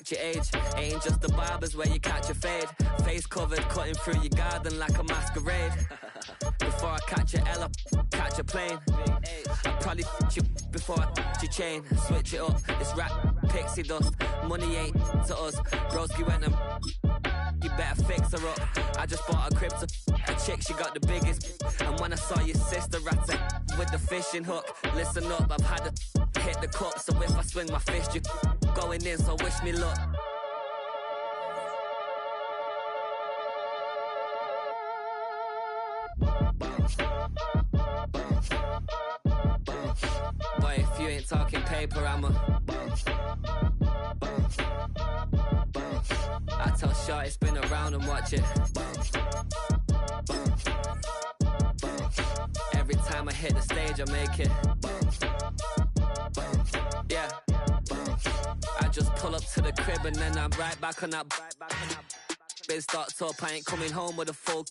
fact your age. Ain't just the barbers where you catch a fade. Face covered, cutting through your garden like a masquerade. Before I catch a L up, catch a plane. I'd probably f*** you before I f*** your chain. Switch it up, it's rap, pixie dust. Money ain't to us. Broski went and you better fix her up. I just bought a crib to a chick, she got the biggest. And when I saw your sister at it with the fishing hook, listen up, I've had to hit the cup. So if I swing my fist, you going in, so wish me luck. Boy, if you ain't talking paper, I'm a I tell Shorty spin around and watch it. Every time I hit the stage, I make it. Yeah. I just pull up to the crib and then I'm right back on that. Been stocked up, I ain't coming home with a full.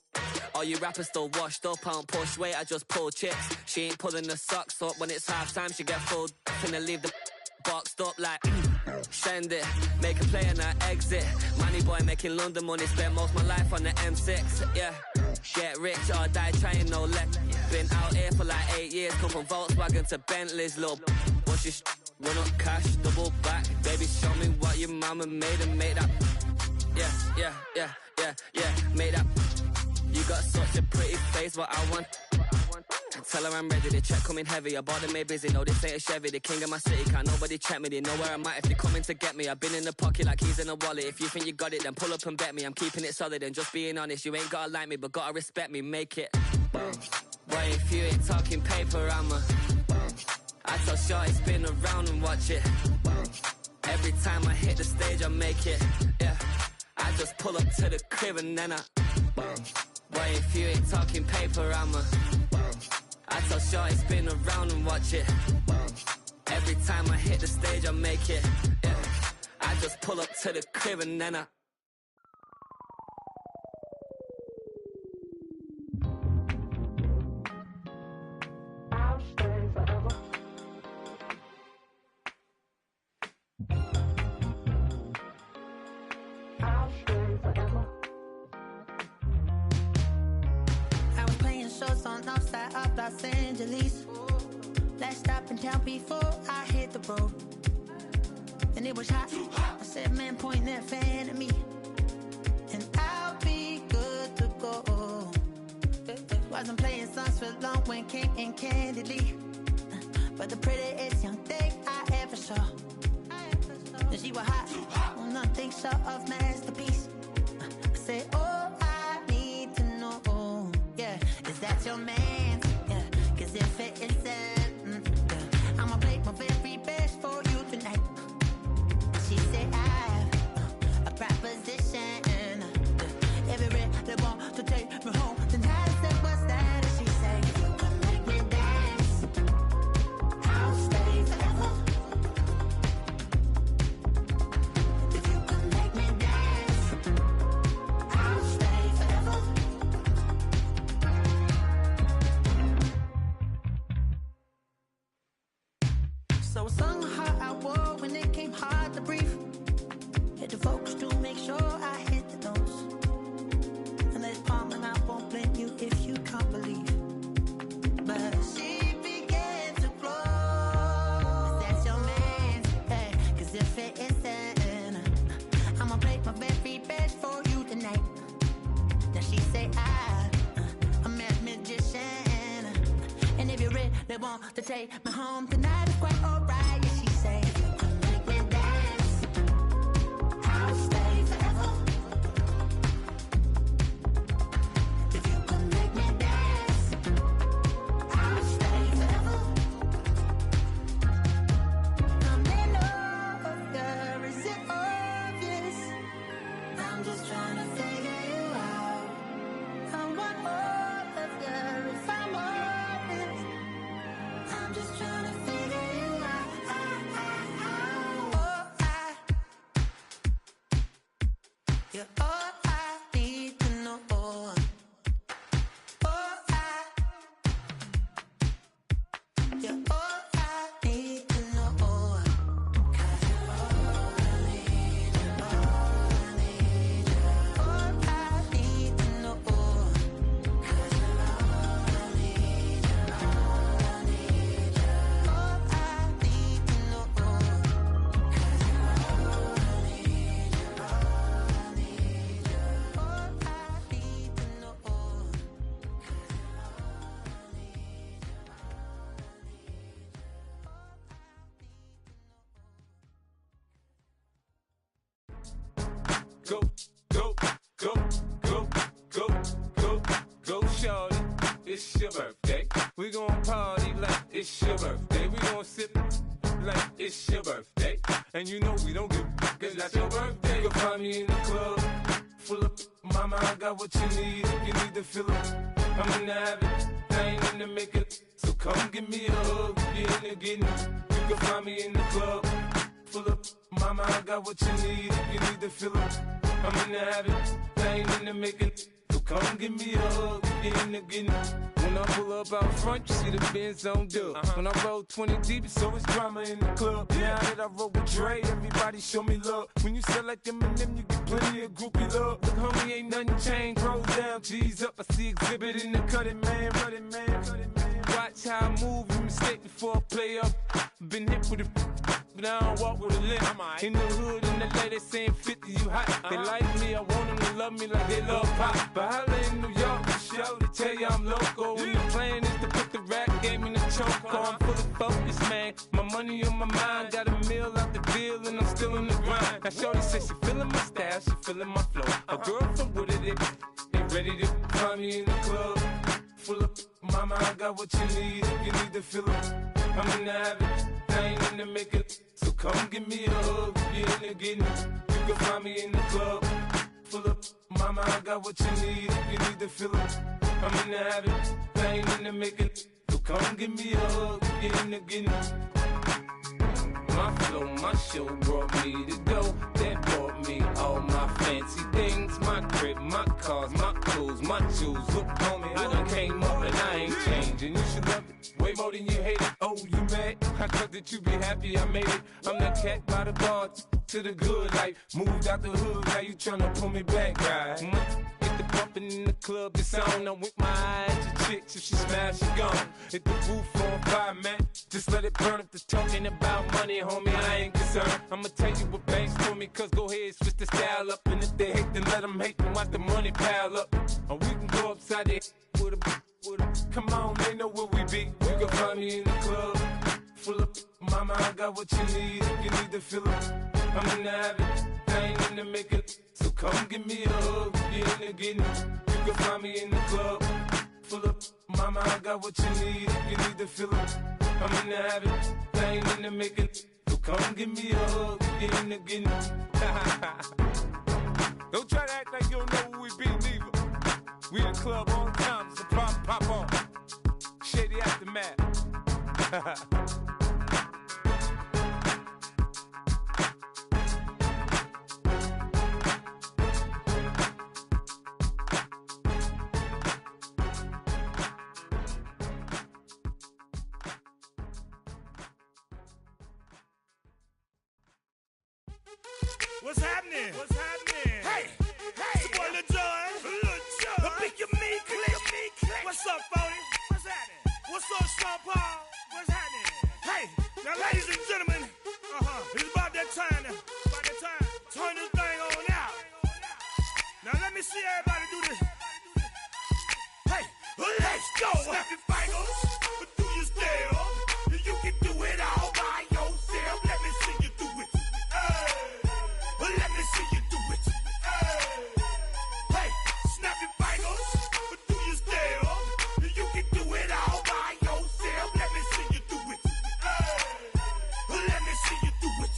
All you rappers still washed up, I don't push weight, I just pull chips. She ain't pulling the socks up, when it's half time she get full. Finna leave the boxed up like send it, make a play and I exit. Money boy making London money, spent most my life on the M6. Yeah, get rich or die trying, no let. Been out here for like 8 years, come from Volkswagen to Bentley's, little. What's your run up cash, double back. Baby, show me what your mama made and make that. Yeah, made that. You got such a pretty face, what I want. Tell her I'm ready, the check coming heavy. I bought them made busy, no this ain't a Chevy. The king of my city, can't nobody check me. They know where I'm at if they coming to get me. I've been in the pocket like keys in a wallet. If you think you got it, then pull up and bet me. I'm keeping it solid and just being honest. You ain't gotta like me, but gotta respect me, make it. Boy, if you ain't talking paper, I'm a I tell Shorty spin around and watch it. Every time I hit the stage, I make it. Yeah, I just pull up to the crib and then I Boy, if you ain't talking paper, I'm a I tell Shorty spin around and watch it. Every time I hit the stage, I make it. Yeah, I just pull up to the crib and then I I'll stay forever. I'll stay forever. I was playing shows on outside of Los Angeles. Last stop in town before I hit the road. And it was hot. I said, man, point that fan at me. And I'll be good to go. Wasn't playing songs for long when came in candidly. But the prettiest young thing I ever saw. And she was hot. Nothing short of masterpiece. I said, oh, I need to know. Yeah, is that your man? Yeah, cause if it isn't, yeah, I'ma play my very best for you tonight. She said I have a proposition. Every really want to take me home tonight. I said, what's that? And she said, if you can make me dance, I'll stay forever. If you can make me dance, I'll stay forever. So I sung how I wore when it came hard to breathe. Hit the focus to make sure I hit the notes. And let's palm and I won't blame you if you can't believe. But she began to flow. That's your man, hey, cause if it isn't, I'ma play my very best for you tonight. Then she say I'm a magician. And if you really want to take me home tonight, it's quite alright. Yeah, she say, if you can make me dance, I'll stay forever. If you can make me dance, I'll stay forever. I'm in love, girl, is it obvious? I'm just trying to figure you out. I want all of you if I'm honest. I'm just trying to figure you out. You're all I need to know. You're all I need to know. 'Cause you're all I need to your birthday. We gon' party like it's your birthday. We gon' sip like it's your birthday. And you know we don't give cause that's your birthday. You can find me in the club, full of mama, I got what you need. If you need to fill up, I'm in the habit, I ain't in the makeup. So come give me a hug, get in the getting. You can find me in the club, full of mama, I got what you need. If you need to fill up, I'm in the habit, I ain't in the makeup. So come give me a hug, get in the getting. When I pull up out front, you see the Benz on dub. When I roll 20 deep, it's always drama in the club. Now that I roll with Dre, everybody show me love. When you sell like Eminem, you get plenty of groupie love. Look, homie, ain't nothing changed. Rolls down, G's up. I see exhibit in the cutting, man. Running, man. Watch how I move, you mistake before I play up. Been hit with a but I don't walk with a limp. In the hood, in the lady saying 50, you hot. They like me, I want them to love me like they love pop. But holla in New York, the show, they tell you I'm local. And the plan is to put the rap game in the choke. I'm full of focus, man. My money on my mind, got a meal out the deal, and I'm still in the grind. Now shorty says she feeling my style, she feeling my flow. A girl from Wooded, they ready to find me in the club. Full of mama, I got what you need. If you need to fill up, I'm in the habit, I ain't in the makeup. So come give me a hug, get in the getting. You can find me in the club. Full of mama, I got what you need. If you need to fill up, I'm in the habit, I ain't in the makeup. So come give me a hug, get in the getting. My flow, my show brought me to go. That brought me all my fancy things. My crib, my cars, my clothes, my jewels. Look, homie, I done came up and I ain't changing. You should love it way more than you hate it. Oh, you mad? I thought that you be happy I made it. I'm that cat by the bar to the good life. Moved out the hood, now you tryna pull me back, right? Get the bumpin' in the club, it's on. I'm with my eyes to chicks, if she smash, she gone. Hit the roof on fire, man. Just let it burn if the talking about money, homie, I ain't concerned. I'ma tell you what banks for me, cause go ahead, switch the style up. And if they hate, then let them hate, then watch the money pile up. Or we can go upside there with a come on, they know where we be. You can find me in the club, full of mama, I got what you need. If you need to fill up, I'm in the habit, I ain't in the makeup. So come give me a hug, get in the getting. You can find me in the club, full of mama, I got what you need. If you need to fill up, I'm in the habit, I ain't in the makeup. So come give me a hug, get in the getting. Don't try to act like you don't know who we be, neither. We in the club all the time, it's a problem, pop on. Shady Aftermath. What's happening? What's happening? Hey, it's your boy Lil Jon. The Pick Your Me Click. What's up, Phony? What's happening? What's up, Sean Paul? What's happening? Hey, now ladies and gentlemen, it's about that time now. About that time. Turn this thing on out. Now let me see everybody do this. Hey, let's go. Snap your fingers, but do you still? You can do it all by yourself. Let me see you do it. Let me see you do it. Hey, snap your fingers, but do you still? You can do it all by yourself. Let me see you do it. Let me see you do it.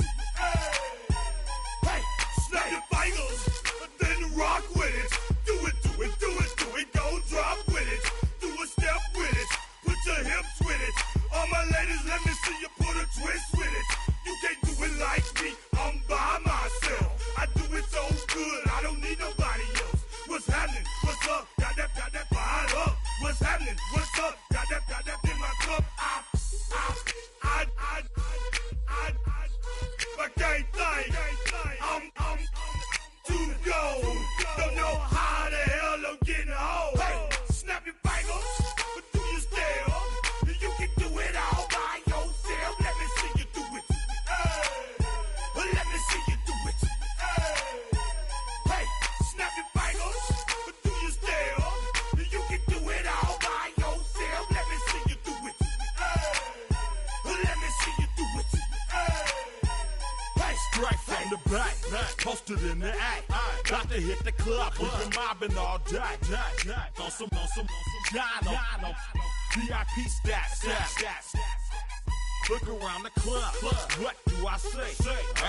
Hey, snap your fingers, but then rock with it. Do it, do it, do it, do it. Go drop with it. Do a step with it. Put your hips with it. All my ladies, let me see you put a twist with it. You can't do it like me. I'm by myself. I do it so good, I don't need nobody else. What's happening? What's up? Got that fired up. What's happening? What's up? Got that in my cup. I can't think. I'm too go. Don't know how the hell I'm getting home. Hey, snap your fingers, but do you still? You can do it all by yourself. Let me see you do it. Let me see you do it. Hey, snap your fingers, but do you still? You can do it all by yourself. Let me see you do it. Let me see you do it. Hey, Straight from the back, posted in the act. Got to hit the club, we've been mobbing all day. On some Jono. VIP status. Look around the club. What do I say?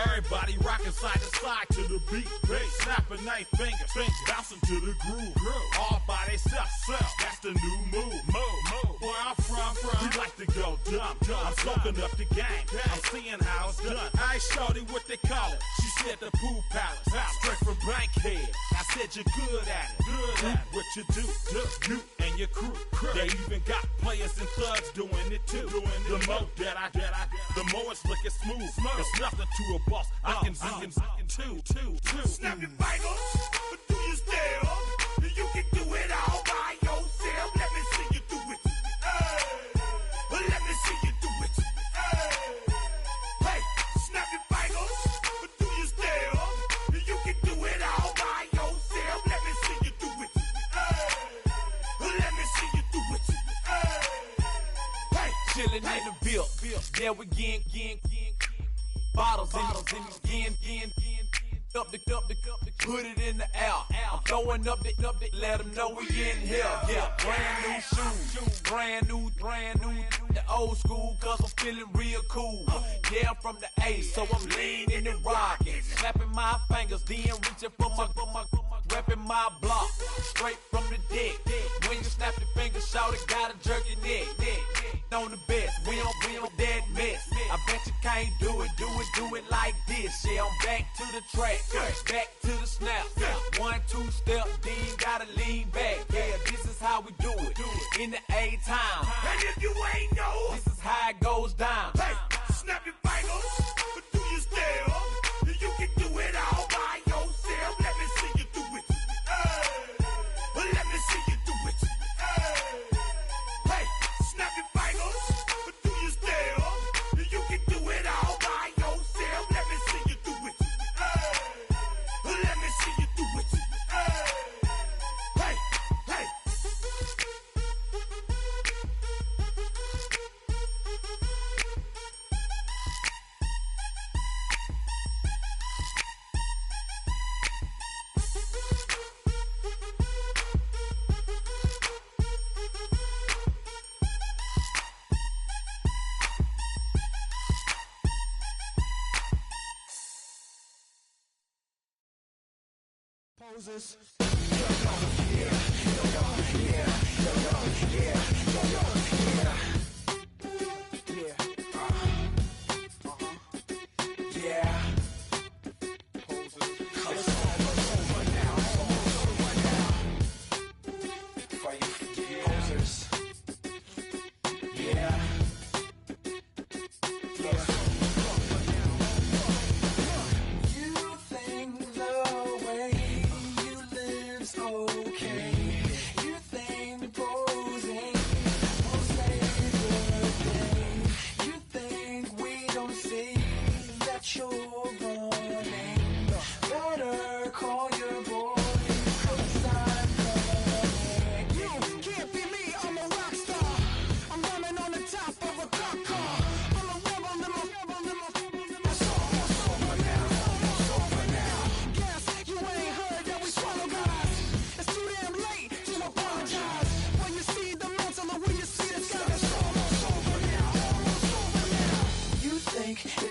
Everybody rocking side to side to the beat. Snapping their fingers, bouncing to the groove. All by themselves. That's the new move. Where I'm from, we like to go dumb. I'm soaking up the game. I'm seeing how it's done. I ain't shorty what they call it. She said the pool palace. Straight from Bankhead. I said you're good at it. Do what you do. You and your crew. They even got players and thugs doing it too. The more that the more it's looking smooth. It's nothing to a boss. I can two. Snap your fingers, but do you still? You can do it all by yourself. Let me see you do it. Let me see you do it. Hey, snap your fingers, but do you still? You can do it all by yourself. Let me see you do it. Let me see you do it. Hey, chillin' in the bill. Yeah, we getting bottles in again. Up the put it in the air. I'm throwing up the, let them know we in here. Yeah, brand new shoes, brand new. The old school, cause I'm feeling real cool. Yeah, I'm from the A, so I'm leaning and rocking. Snapping my fingers, then reaching for my repping my block. Straight from the deck. When you snap your fingers, shout it, gotta jerk your neck. On the best, we don't dead mess. I bet you can't do it like this. Yeah, I'm back to the track, back to the snap. 1, 2 step, then gotta lean back. Yeah, this is how we do it in the A-time. And if you ain't know, this is how it goes down. Hey, snap your fingers, but do you still? You can do it all by yourself. Let me see you do it. Let me see you do it. Hey, snap your fingers, but do you still? You can do it all by yourself. Let me see you do it. Let me see you do it. Hey. Poses.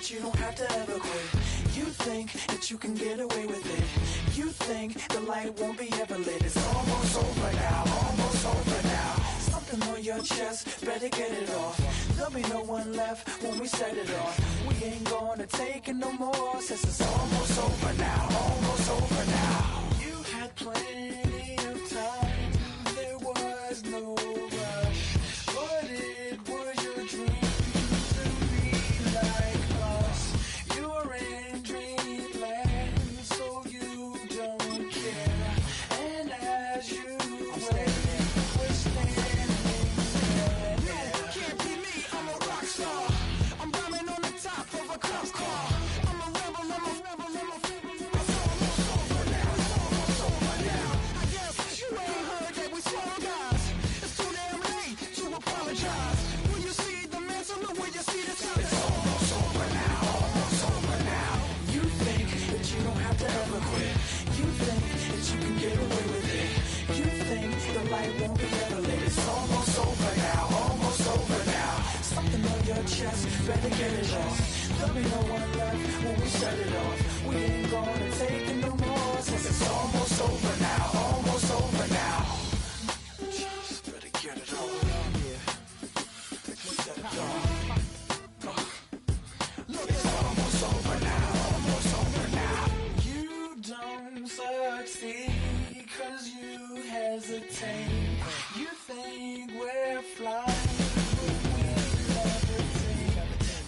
You don't have to ever quit. You think that you can get away with it. You think the light won't be ever lit. It's almost over now, almost over now. Something on your chest, better get it off. There'll be no one left when we set it off. We ain't gonna take it no more, since it's almost over now, almost over now. You had plenty of time, there was no rush, but it was your dream. I'm a rebel, I'm a your chest, better get it off. There'll be no one left when we set it off. We ain't gonna take it no more, since it's almost over now, almost over now. Just better get it off. Yeah, we set it off. Look, it's almost over now, almost over now. You don't succeed 'cause you hesitate. You think we're flying, but we levitate.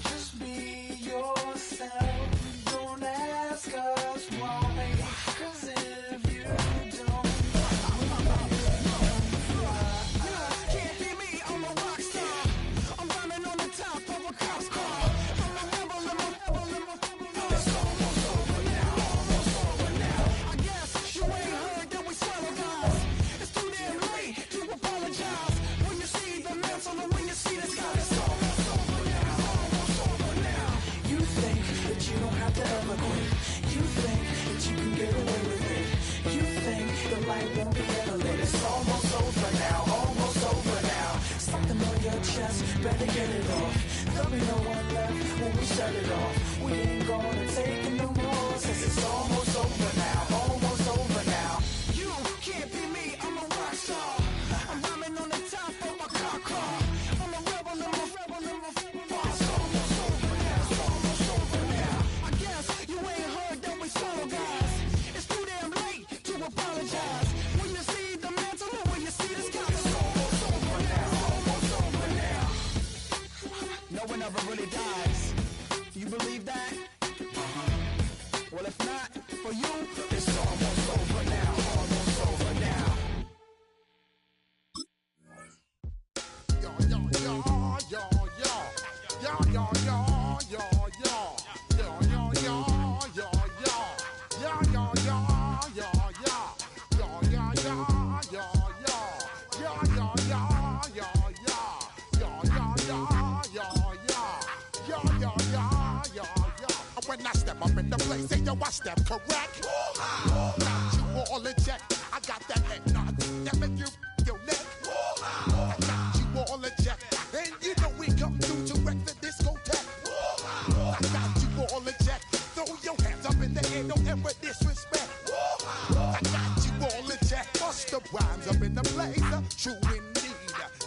Just be yourself, don't ask us why. 'Cause if you don't, can't be me, I'm a rock star. I'm running on the top of a cop's car. I'm a rebel, I'm a rebel, I'm a rebel. It's almost over now, almost over now. I guess you ain't heard that we swallow guys. It's too damn late to apologize. When you see the mantle and when you see the sky, it's almost over now, almost over now. You think that you don't have to ever quit. You think that you can get away with it. You think the light won't be ever lit. It's almost over now, almost over now. Something on your chest, better get it off. There'll be no one left when we set it off. We ain't gonna take it no more, since it's almost over now, almost over now. You can't be me, I'm a rock star. I'm rhyming on the top of my car. I'm a rebel, I'm a rebel, I'm a rebel. It's almost over now, it's almost over now. I guess you ain't heard that we swallow guys. It's too damn late to apologize. When you see the mantle and when you see the sky, it's almost over now, almost over now. No one ever really dies. You believe that? Well, if not, for you, it's almost over now, almost over now. When I step up in the place, say yo, I step correct. Got you all in check. I got that eggnog that make you your neck. I got you all in check. And you know we come through to wreck the discotheque. I got you all in check. Throw your hands up in the air, don't ever disrespect. I got you all in check. Bust the rhymes up in the place. True indeed.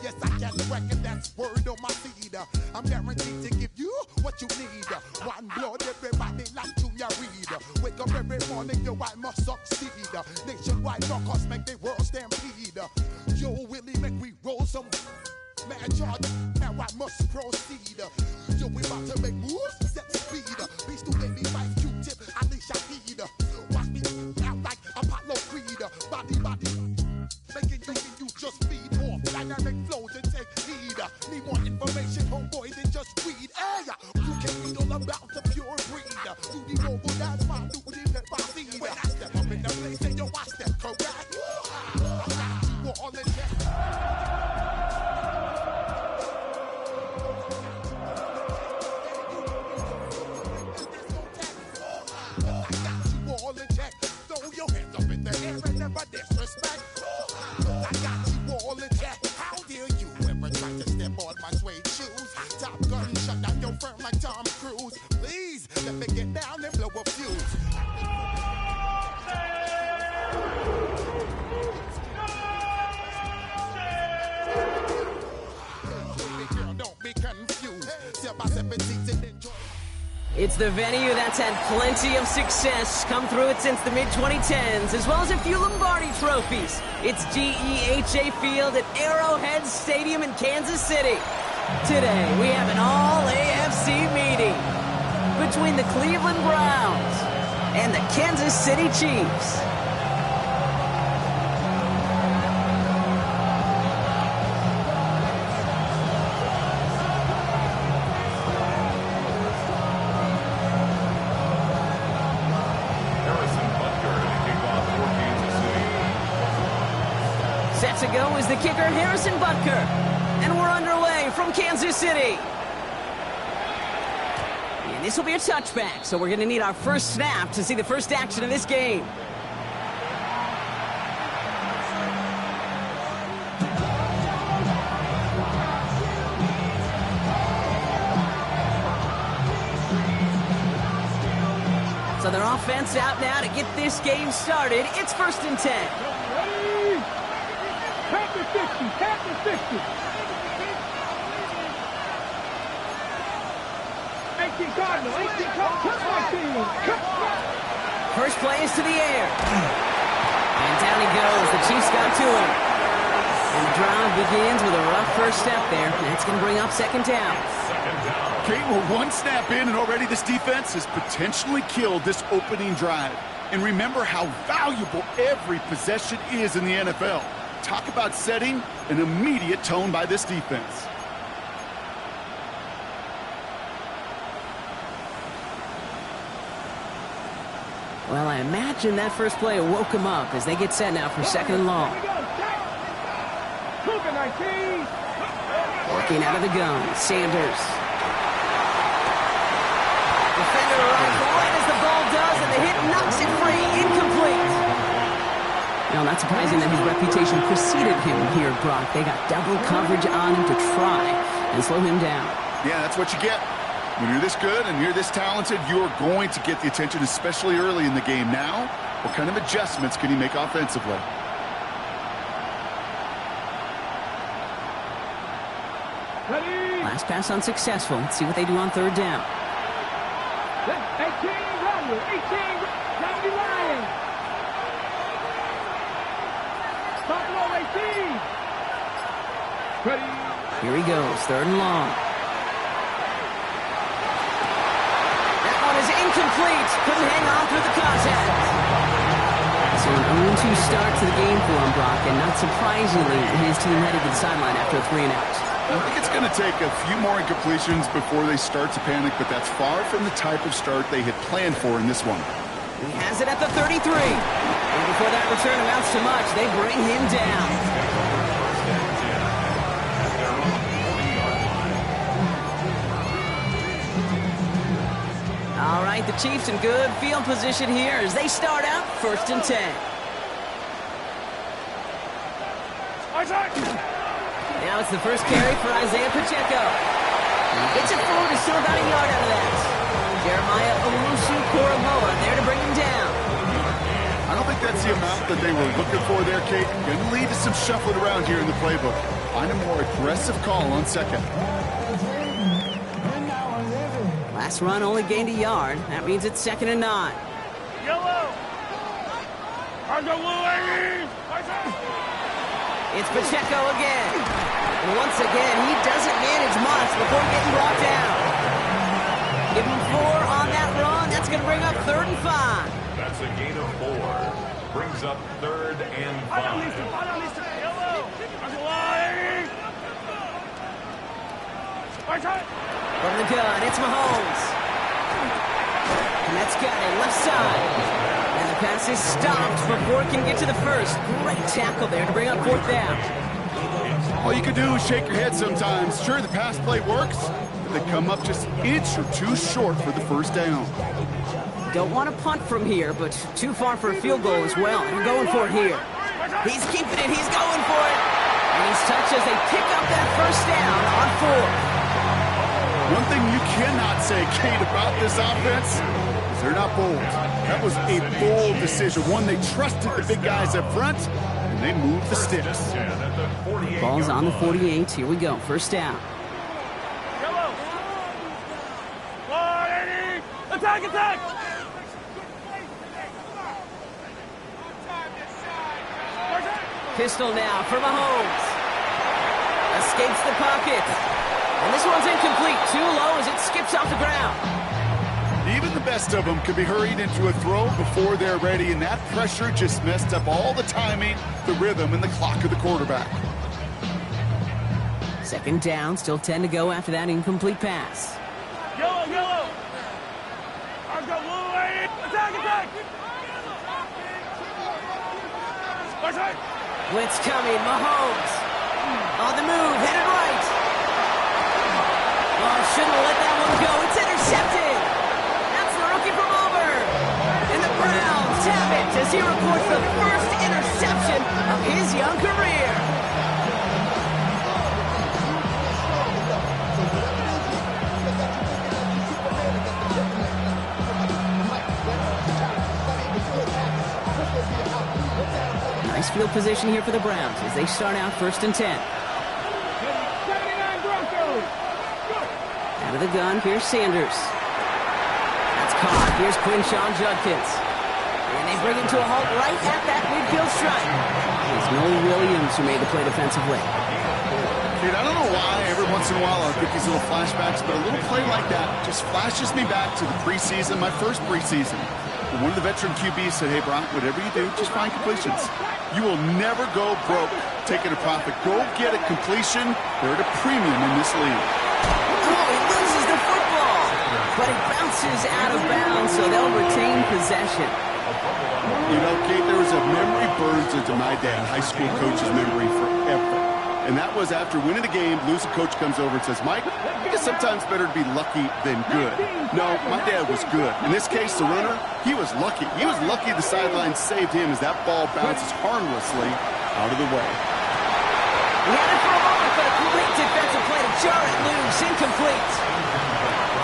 Yes, I can reckon that's word on my feed. I'm guaranteed to give you what you need. One blood, everybody like Junior Reed. Wake up every morning, yo, I must succeed. Nationwide rockers make the world stampede. Yo, Willie, make we roll some mad charge. Now I must proceed. Yo, we about to make moves, set speed. Beast to baby, fight Q-tip, Alicia Heed. Watch me out like Apollo Creed. Body, making you just feed off dynamic flows and take heed. Need more information, homeboy, than just weed. Hey, you can read all about the pure breed. Rudy Robo, that's my duty, that my feed. When I step up in the place, and yo, I step correct. I got you all in check. I got you all in check. Throw your hands up in the air and never disrespect. I got you all in check. How dare you ever try to step on my suede shoes? Top Gun shut down your firm like Tom Cruise. Please let me get down and blow a fuse. Girl, don't be confused. Sell my 17 and enjoy. It's the venue that's had plenty of success, come through it since the mid-2010s, as well as a few Lombardi trophies. It's GEHA Field at Arrowhead Stadium in Kansas City. Today, we have an all-AFC meeting between the Cleveland Browns and the Kansas City Chiefs. Set to go is the kicker, Harrison Butker. And we're underway from Kansas City. And this will be a touchback, so we're going to need our first snap to see the first action of this game. So their offense out now to get this game started. It's 1st and 10. Ready? Tap the 50. Tap the 50. 18 Cardinal. 18 Cardinal. First play is to the air. And down he goes. The Chiefs got to him. And the drive begins with a rough first step there. That's going to bring up 2nd down. Kate, we're 1 snap in, and already this defense has potentially killed this opening drive. And remember how valuable every possession is in the NFL. Talk about setting an immediate tone by this defense. Well, I imagine that first play woke him up as they get set now for 2nd and long. Working out of the gun, Sanders. Defender arrives right as the ball does, and the hit knocks it free. Incomplete. Now, not surprising that his reputation preceded him here, Brock. They got double coverage on him to try and slow him down. Yeah, that's what you get. When you're this good and you're this talented, you're going to get the attention, especially early in the game. Now, what kind of adjustments can he make offensively? Ready? Last pass unsuccessful. Let's see what they do on 3rd down. 18 Rodney. 18 Rodney Ryan. Buffalo 18. Ready? Here he goes, 3rd and long. Is incomplete. Couldn't hang on through the contact. So an 0-2 start to the game for him, Brock, and not surprisingly, his team headed to the sideline after a 3-and-out. I think it's going to take a few more incompletions before they start to panic, but that's far from the type of start they had planned for in this one. He has it at the 33. And before that return amounts to much, they bring him down. All right, the Chiefs in good field position here as they start out 1st and 10. Now it's the first carry for Isaiah Pacheco. He gets it forward, is still about a yard out of that. Jeremiah Owusu-Koramoah there to bring him down. I don't think that's the amount that they were looking for there, Kate. Going to lead to some shuffling around here in the playbook. Find a more aggressive call on 2nd. Last run only gained a yard. That means it's 2nd and 9. Yellow. It's Pacheco again. And once again, he doesn't manage much before getting brought down. Give him 4 on that run. That's going to bring up 3rd and 5. That's a gain of 4. Brings up 3rd and 5. From the gun, it's Mahomes. And that's got it left side. And the pass is stopped before it can get to the first. Great tackle there to bring up 4th down. All you can do is shake your head sometimes. Sure, the pass play works, but they come up just an inch or 2 short for the 1st down. Don't want to punt from here, but too far for a field goal as well. They're going for it here. He's keeping it. He's going for it. And he's touched as they pick up that 1st down on 4th. One thing you cannot say, Kate, about this offense is they're not bold. That was a bold decision. One, they trusted the big guys up front, and they moved the sticks. Ball's on the 48. Here we go. 1st down. Attack, attack! Pistol now for Mahomes. Escapes the pocket. And this one's incomplete. Too low as it skips off the ground. Even the best of them could be hurried into a throw before they're ready, and that pressure just messed up all the timing, the rhythm, and the clock of the quarterback. 2nd down, still 10 to go after that incomplete pass. Yellow, yellow! I've got blue, attack, attack! Blitz coming, Mahomes. On the move, headed right. Oh, shouldn't have let that one go. It's intercepted. That's the rookie from Auburn. And the Browns have it as he records the first interception of his young career. Nice field position here for the Browns as they start out 1st and 10. 79 Broncos. Out of the gun, here's Sanders. That's caught. Here's Quinshawn Judkins. And they bring him to a halt right at that midfield stripe. It's Noel Williams who made the play defensively. Dude, I don't know why every once in a while I get these little flashbacks, but a little play like that just flashes me back to the preseason, my first preseason. And one of the veteran QBs said, hey, Brock, whatever you do, just find completions. You will never go broke taking a profit. Go get a completion. They're at a premium in this league. Oh, he loses the football. But it bounces out of bounds, so they'll retain possession. You know, Kate, there was a memory burns into my dad, high school coach's memory forever. And that was after winning the game, losing coach comes over and says, Mike, I think it's sometimes better to be lucky than good. No, my dad was good. In this case, the runner, he was lucky. He was lucky the sideline saved him as that ball bounces harmlessly out of the way. He had it for a moment, but a complete defensive play to jar it loose. Incomplete.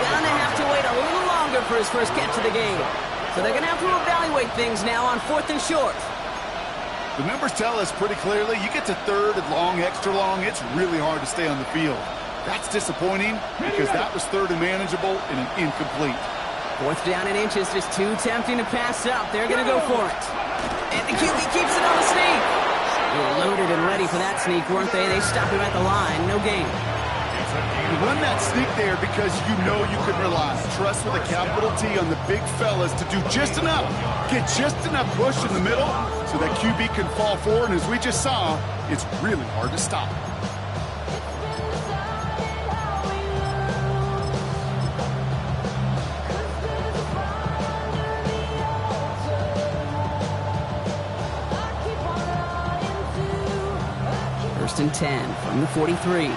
Gonna have to wait a little longer for his first catch of the game. So they're gonna have to evaluate things now on 4th and short. The numbers tell us pretty clearly, you get to 3rd and long, extra long, it's really hard to stay on the field. That's disappointing because that was 3rd and manageable and an incomplete. 4th down and inches, just too tempting to pass up. They're going to go for it. And the QB keeps it on the sneak. They were loaded and ready for that sneak, weren't they? They stopped him at the line. No gain. You run that sneak there because you know you can rely. Trust with a capital T on the big fellas to do just enough. Get just enough push in the middle so that QB can fall forward. And as we just saw, it's really hard to stop. First and 10 from the 43.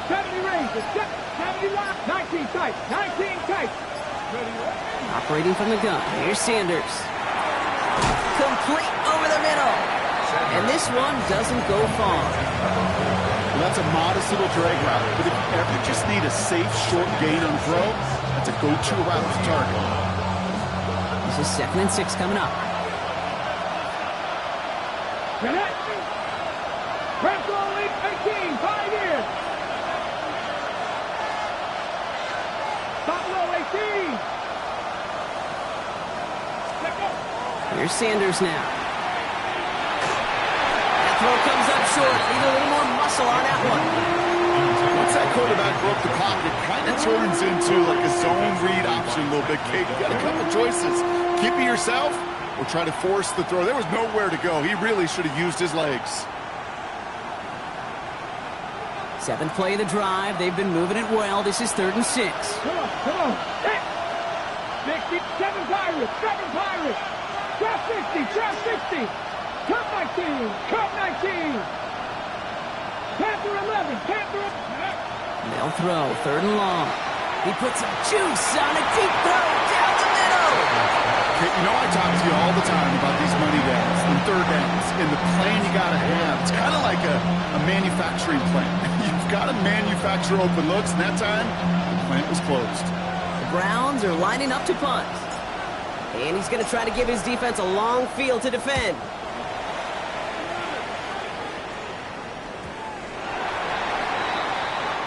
70 range, 70 lock, 19 tight, 19 tight. Operating from the gun, here's Sanders. Complete over the middle. And this one doesn't go far. Well, that's a modest little drag route, but if you ever just need a safe, short gain on throw, that's a go-to route to target. This is 2nd and 6 coming up. Bronco 18, 5 years. Buffalo 18. Here's Sanders now. That throw comes up short. Need a little more muscle on that one. Once that quarterback broke the pocket, it kind of turns into like a zone read option a little bit, Kate. You got a couple choices. Keep it yourself or try to force the throw. There was nowhere to go. He really should have used his legs. 7th play of the drive. They've been moving it well. This is 3rd and 6. Come on. 7 Pirates, 7 Pirates. Drop 60. Cup 19, Cup 19. Panther 11, Panther. They'll throw 3rd and long. He puts some juice on a deep throw down the middle. Okay, you know I talk to you all the time about these money downs and 3rd downs and the plan you got to have. It's kind of like a manufacturing plant. You've got to manufacture open looks, and that time, the plant was closed. The Browns are lining up to punt. And he's going to try to give his defense a long field to defend.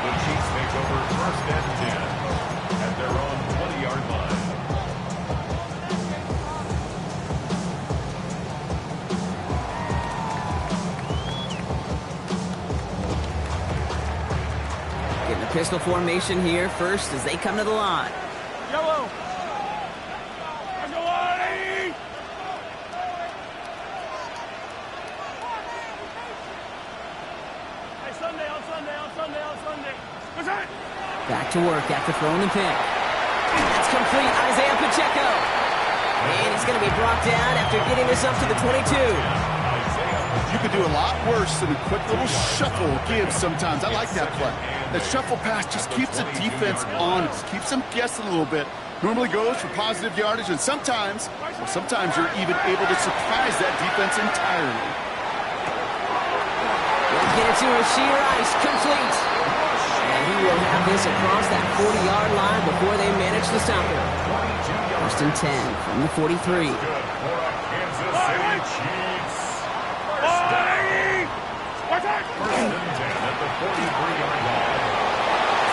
The Chiefs take over 1st and 10 at their own 20-yard line. Getting the pistol formation here first as they come to the line. Yellow. Back to work after throwing the pick. That's complete. Isaiah Pacheco. And he's going to be brought down after getting this up to the 22. You could do a lot worse than a quick little shuffle give sometimes. I like that play. That shuffle pass just keeps the defense honest, keeps them guessing a little bit. Normally goes for positive yardage, and sometimes you're even able to surprise that defense entirely. They'll get it to Rashee Rice. Complete. And he will have this across that 40-yard line before they manage to stop him. 1st and 10 from the 43. Kansas City Chiefs. First and 10 at the 43-yard line.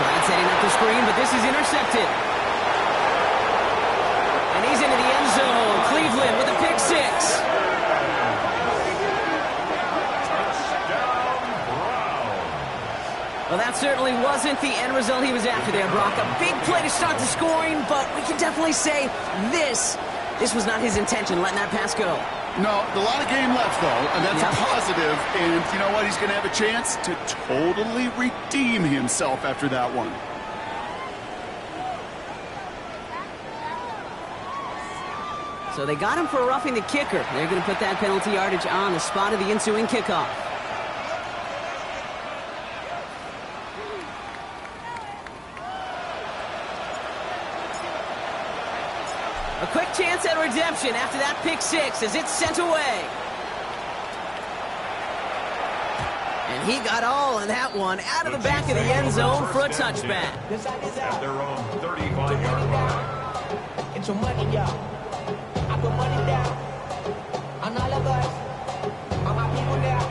Giants setting up the screen, but this is intercepted. And he's into the end zone. Cleveland with a pick six. Well, that certainly wasn't the end result he was after there, Brock. A big play to start the scoring, but we can definitely say this was not his intention, letting that pass go. No, a lot of game left, though, and that's a positive. And you know what? He's going to have a chance to totally redeem himself after that one. So they got him for roughing the kicker. They're going to put that penalty yardage on the spot of the ensuing kickoff. A quick chance at redemption after that pick six as it's sent away. And he got all of that one out of the back of the end zone for a touchback. At their own 35-yard line. It's your money, y'all. I put money down on all of us, on my people now,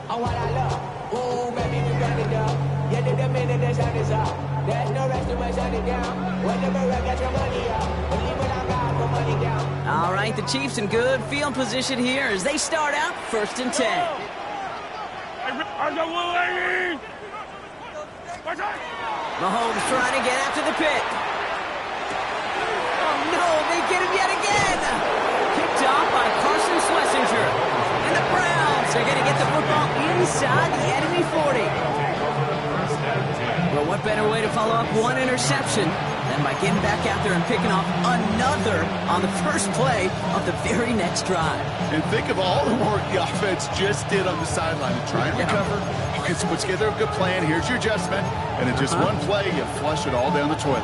on what I love. Ooh, baby, we got it down. Yeah, the minute the sun is up. There's no rest to my shutting down. Whenever I get your money up, believe what I got, put money down. All right, the Chiefs in good field position here as they start out 1st and 10. Mahomes trying to get after the pick. Oh no, they get him yet again. Kicked off by Carson Schlesinger. And the Browns are going to get the football inside the enemy 40. Well, what better way to follow up one interception than by getting back out there and picking off another on the first play of the very next drive. And think of all the work the offense just did on the sideline to try and recover. Okay, so put together a good plan. Here's your adjustment. And in just one play, you flush it all down the toilet.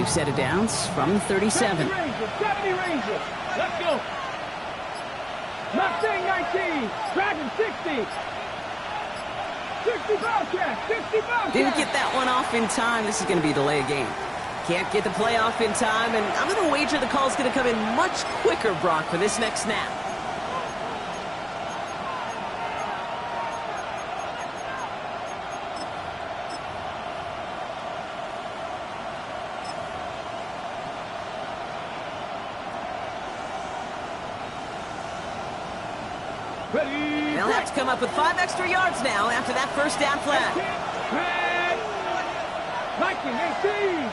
Set of downs from 37. 70 Rangers. Let's go. Mustang 19. Dragon 60. 60 Bobcat. 60 Bobcat. Didn't get that one off in time. This is going to be a delay of game. Can't get the play off in time, and I'm going to wager the call's going to come in much quicker, Brock, for this next snap. They'll have to come up with 5 extra yards now after that first down flat. 19, 18,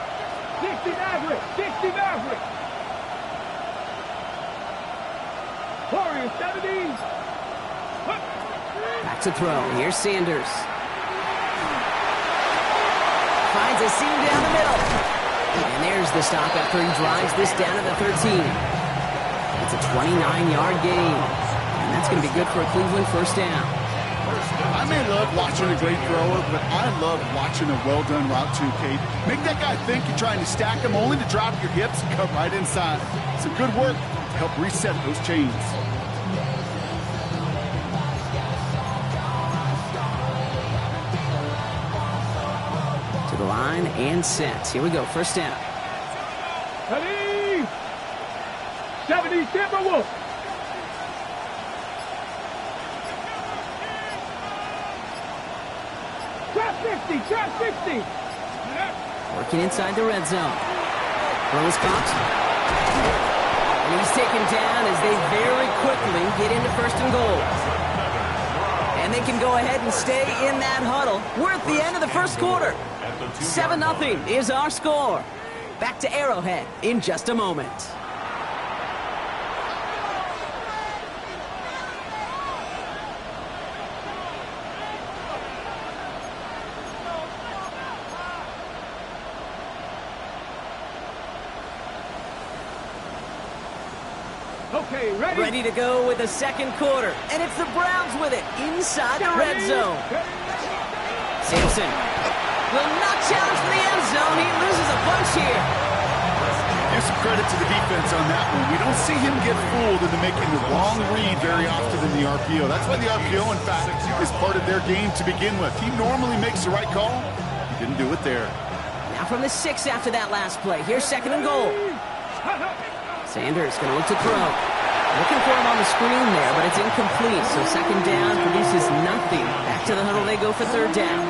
60 Maverick, 60 Maverick. Warriors 70. Back to throw. Here's Sanders. Finds a seam down the middle. And there's the stop after he drives this down to the 13. It's a 29-yard gain. And that's going to be good for a Cleveland first down. I may love watching a great thrower, but I love watching a well-done route too, Kate. Make that guy think you're trying to stack him only to drop your hips and cut right inside. Some good work to help reset those chains. To the line and set. Here we go, first down. 70 Timberwolves. Trap 60. Working inside the red zone. Throws Cox. And he's taken down as they very quickly get into 1st and goal. And they can go ahead and stay in that huddle. We're at the end of the first quarter. 7-0 is our score. Back to Arrowhead in just a moment. Okay, ready to go with the second quarter. And it's the Browns with it inside the red zone. Sampson will not challenge for the end zone. He loses a bunch here. Give some credit to the defense on that one. We don't see him get fooled into making the wrong read very often in the RPO. That's why the RPO, in fact, is part of their game to begin with. He normally makes the right call. He didn't do it there. Now from the 6 after that last play. Here's 2nd and goal. Sanders going to look to throw. Looking for him on the screen there, but it's incomplete. So 2nd down produces nothing. Back to the huddle they go for 3rd down.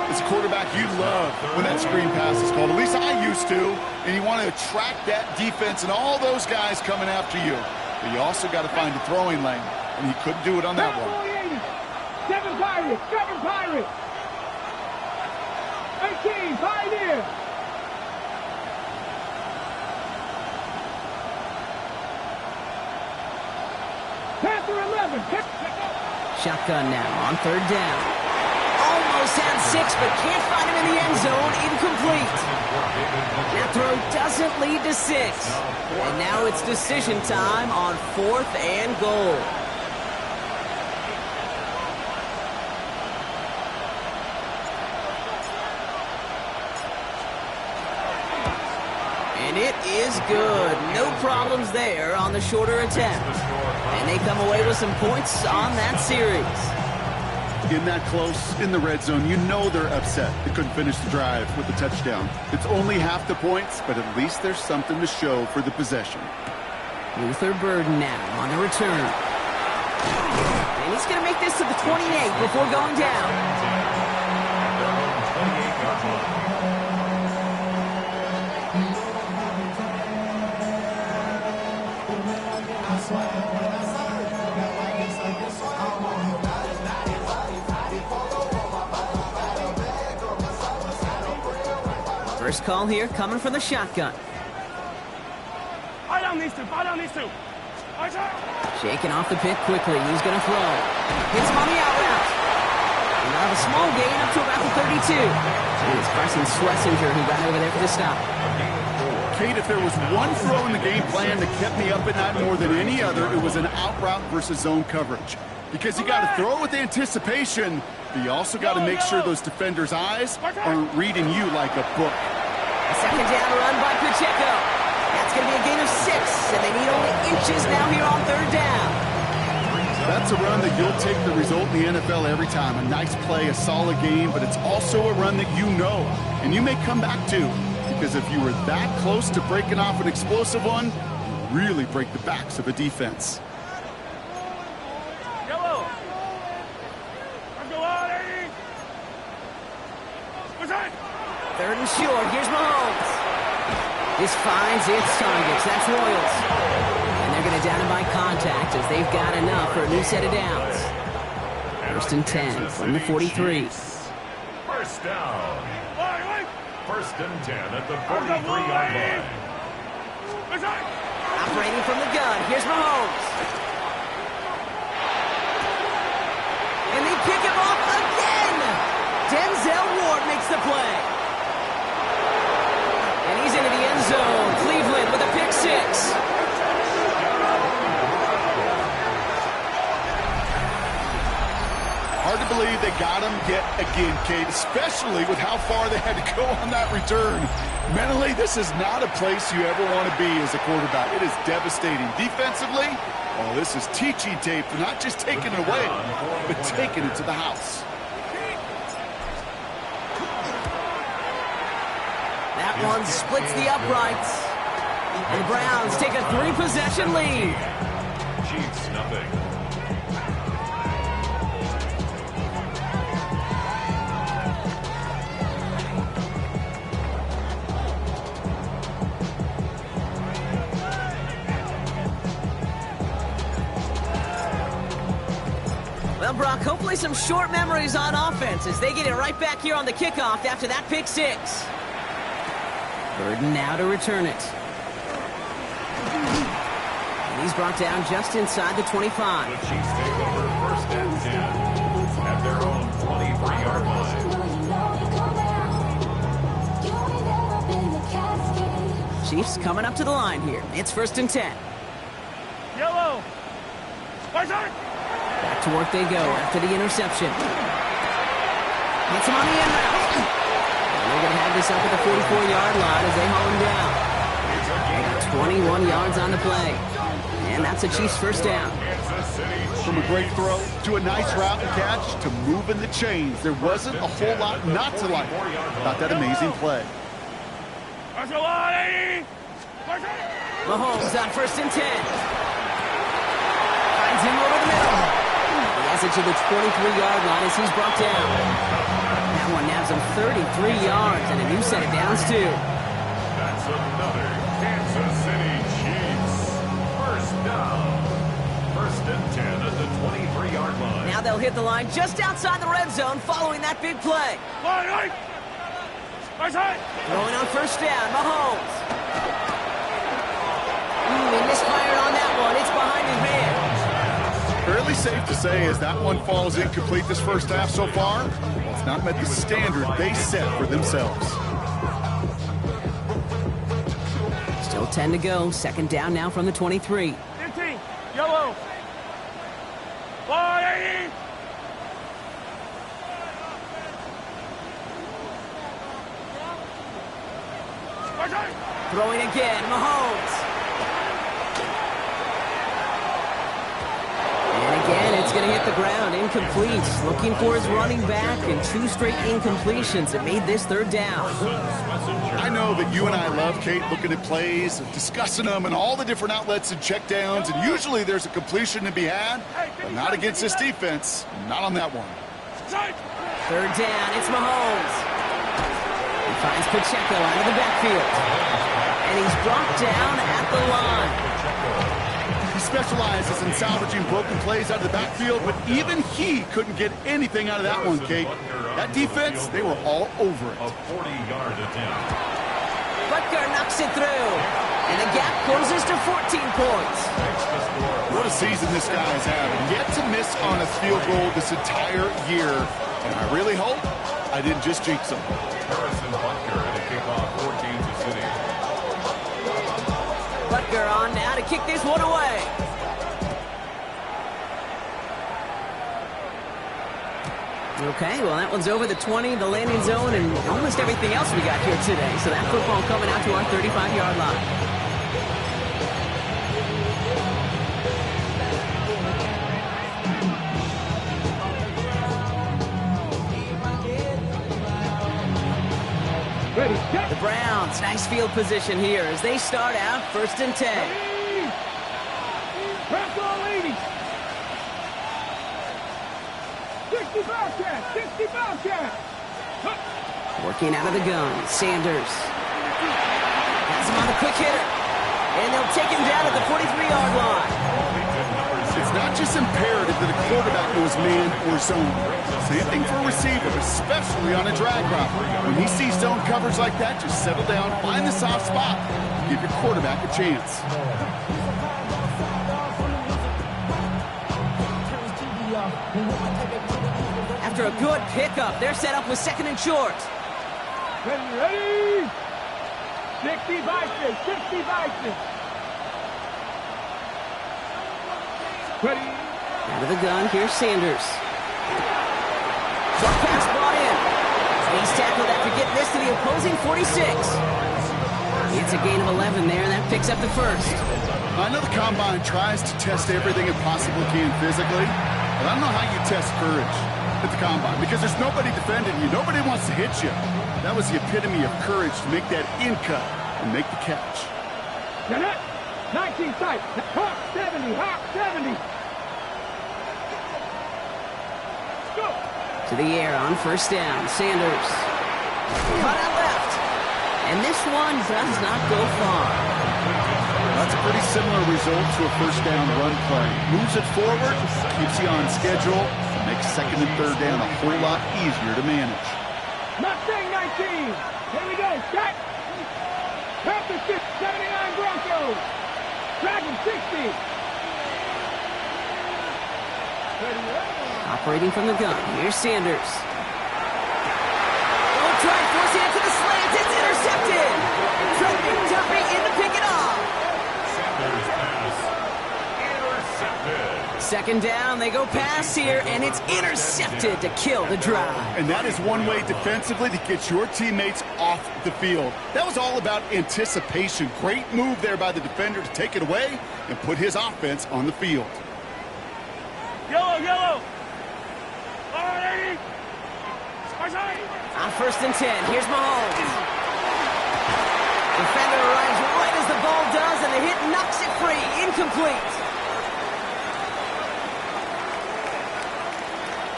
As a quarterback, you love when that screen pass is called. At least I used to. And you want to attract that defense and all those guys coming after you. But you also got to find a throwing lane. And he couldn't do it on that one. 7 Pirates! 7 Pirates! 18, Pioneer! Panther 11! Shotgun now on 3rd down. Almost had 6, but can't find him in the end zone. Incomplete. That throw doesn't lead to 6. And now it's decision time on 4th and goal. And it is good. No problems there on the shorter attempt. And they come away with some points on that series. In that close, in the red zone, you know they're upset. They couldn't finish the drive with the touchdown. It's only half the points, but at least there's something to show for the possession. Luther Burden now on the return. And he's going to make this to the 28 before going down. First call here coming from the shotgun. Fire down these two! Fire down these two! Shaking off the pit quickly. He's going to throw. Hits him on the out route. And now have a small gain up to about the 32. And it's Carson Schlesinger who got over there for the stop. Kate, if there was one throw in the game plan that kept me up at night more than any other, it was an out route versus zone coverage. Because you got to throw it with anticipation, but you also got to make sure those defenders' eyes aren't reading you like a book. A 2nd down run by Pacheco. That's going to be a gain of 6, and they need only inches now here on 3rd down. That's a run that you'll take the result in the NFL every time. A nice play, a solid game, but it's also a run that you know, and you may come back to. Because if you were that close to breaking off an explosive one, you really break the backs of a defense. Yellow! Let's go on, 80! What's that? 3rd and short. Here's Mahomes. This finds its targets. That's Royals. And they're going to down him by contact as they've got enough for a new set of downs. 1st and 10 from the 43. First down. 1st and 10 at the 43-yard line. Operating from the gun. Here's Mahomes. And they pick him off again. Denzel Ward makes the play. And he's into the end zone. Cleveland with a pick 6. Hard to believe they got him yet again, Kate, especially with how far they had to go on that return. Mentally, this is not a place you ever want to be as a quarterback. It is devastating. Defensively, well, this is teaching tape for not just taking it away, but taking it to the house. That one splits the uprights. And the Browns take a 3-possession lead. Chiefs nothing. Well, Brock, hopefully some short memories on offense as they get it right back here on the kickoff after that pick 6. Burden now to return it. And he's brought down just inside the 25. The Chiefs take over 1st and 10 at their own 23-yard line. Chiefs coming up to the line here. It's 1st and 10. Yellow! Back to work they go after the interception. Gets him on the end route. And they're going to have this up at the 44-yard line as they haul him down. 21 yards on the play. And that's a Chiefs first down. From a great throw to a nice route and catch to moving the chains, there wasn't a whole lot not to like about that amazing play. Mahomes on 1st and 10. Finds him over the middle. He has it to the 23-yard line as he's brought down. That one nabs him 33 yards and a new set of downs, too. That's another Kansas City Chiefs first down. 1st and 10 at the 23-yard line. Now they'll hit the line just outside the red zone following that big play. Throwing on 1st down, Mahomes. He misfired on that one. It's behind his man. Fairly safe to say as that one falls incomplete this first half so far, it's not met the standard they set for themselves. Still 10 to go. 2nd down now from the 23. 15, yellow. 180. Throwing again, Mahomes. And again, it's going to hit the ground. Incomplete. Looking for his running back, and 2 straight incompletions. It made this 3rd down. I know that you and I love, Kate, looking at plays, and discussing them, and all the different outlets and checkdowns, and usually there's a completion to be had, but not against this defense. Not on that one. 3rd down, it's Mahomes. He finds Pacheco out of the backfield. And he's brought down at the line. He specializes in salvaging broken plays out of the backfield, but even he couldn't get anything out of that one, Kate. That defense, they were all over it. A 40-yard attempt. Butker knocks it through. And the gap closes to 14 points. What a season this guy has had. Yet to miss on a field goal this entire year. And I really hope I didn't just jinx him. Harrison Butker at a kickoff for Kansas City. Butker on now to kick this one away. Okay, well, that one's over the 20, the landing zone, and almost everything else we got here today. So that football coming out to our 35-yard line. The Browns, nice field position here as they start out 1st and 10. Press on, ladies. 65 cat, 65 cat. Working out of the gun, Sanders. Has him on the quick hitter. And they'll take him down at the 43-yard line. It's not just imperative that a quarterback knows man or zone. Same thing for a receiver, especially on a drag route. When he sees zone coverage like that, just settle down, find the soft spot, and give your quarterback a chance. After a good pickup, they're set up with 2nd and short. Ready? 65, 65. Ready? Out of the gun, here's Sanders. Short pass brought in. He's tackled after getting this to the opposing 46. It's a gain of 11 there, and that picks up the 1st. I know the Combine tries to test everything it possibly can physically, but I don't know how you test courage at the Combine, because there's nobody defending you. Nobody wants to hit you. That was the epitome of courage to make that in cut and make the catch. 19 sight. Hawk 70. Hawk 70. Go. To the air on 1st down. Sanders. Cut out left. And this one does not go far. That's a pretty similar result to a 1st down run play. Moves it forward, keeps you on schedule, makes 2nd and 3rd down a whole lot easier to manage. Mustang 19. Here we go. Shot. Panther 79 Broncos. Dragon 60. Operating from the gun. Here's Sanders. Oh, try forcing it to the slants. It's intercepted. Trending Duffy in to pick it off. Sanders pass intercepted. second down, they go pass here, and it's intercepted to kill the drive. And that is one way defensively to get your teammates off the field. That was all about anticipation. Great move there by the defender to take it away and put his offense on the field. Yellow, yellow. All right, on 1st and 10, here's Mahomes. Defender arrives right as the ball does, and the hit knocks it free. Incomplete.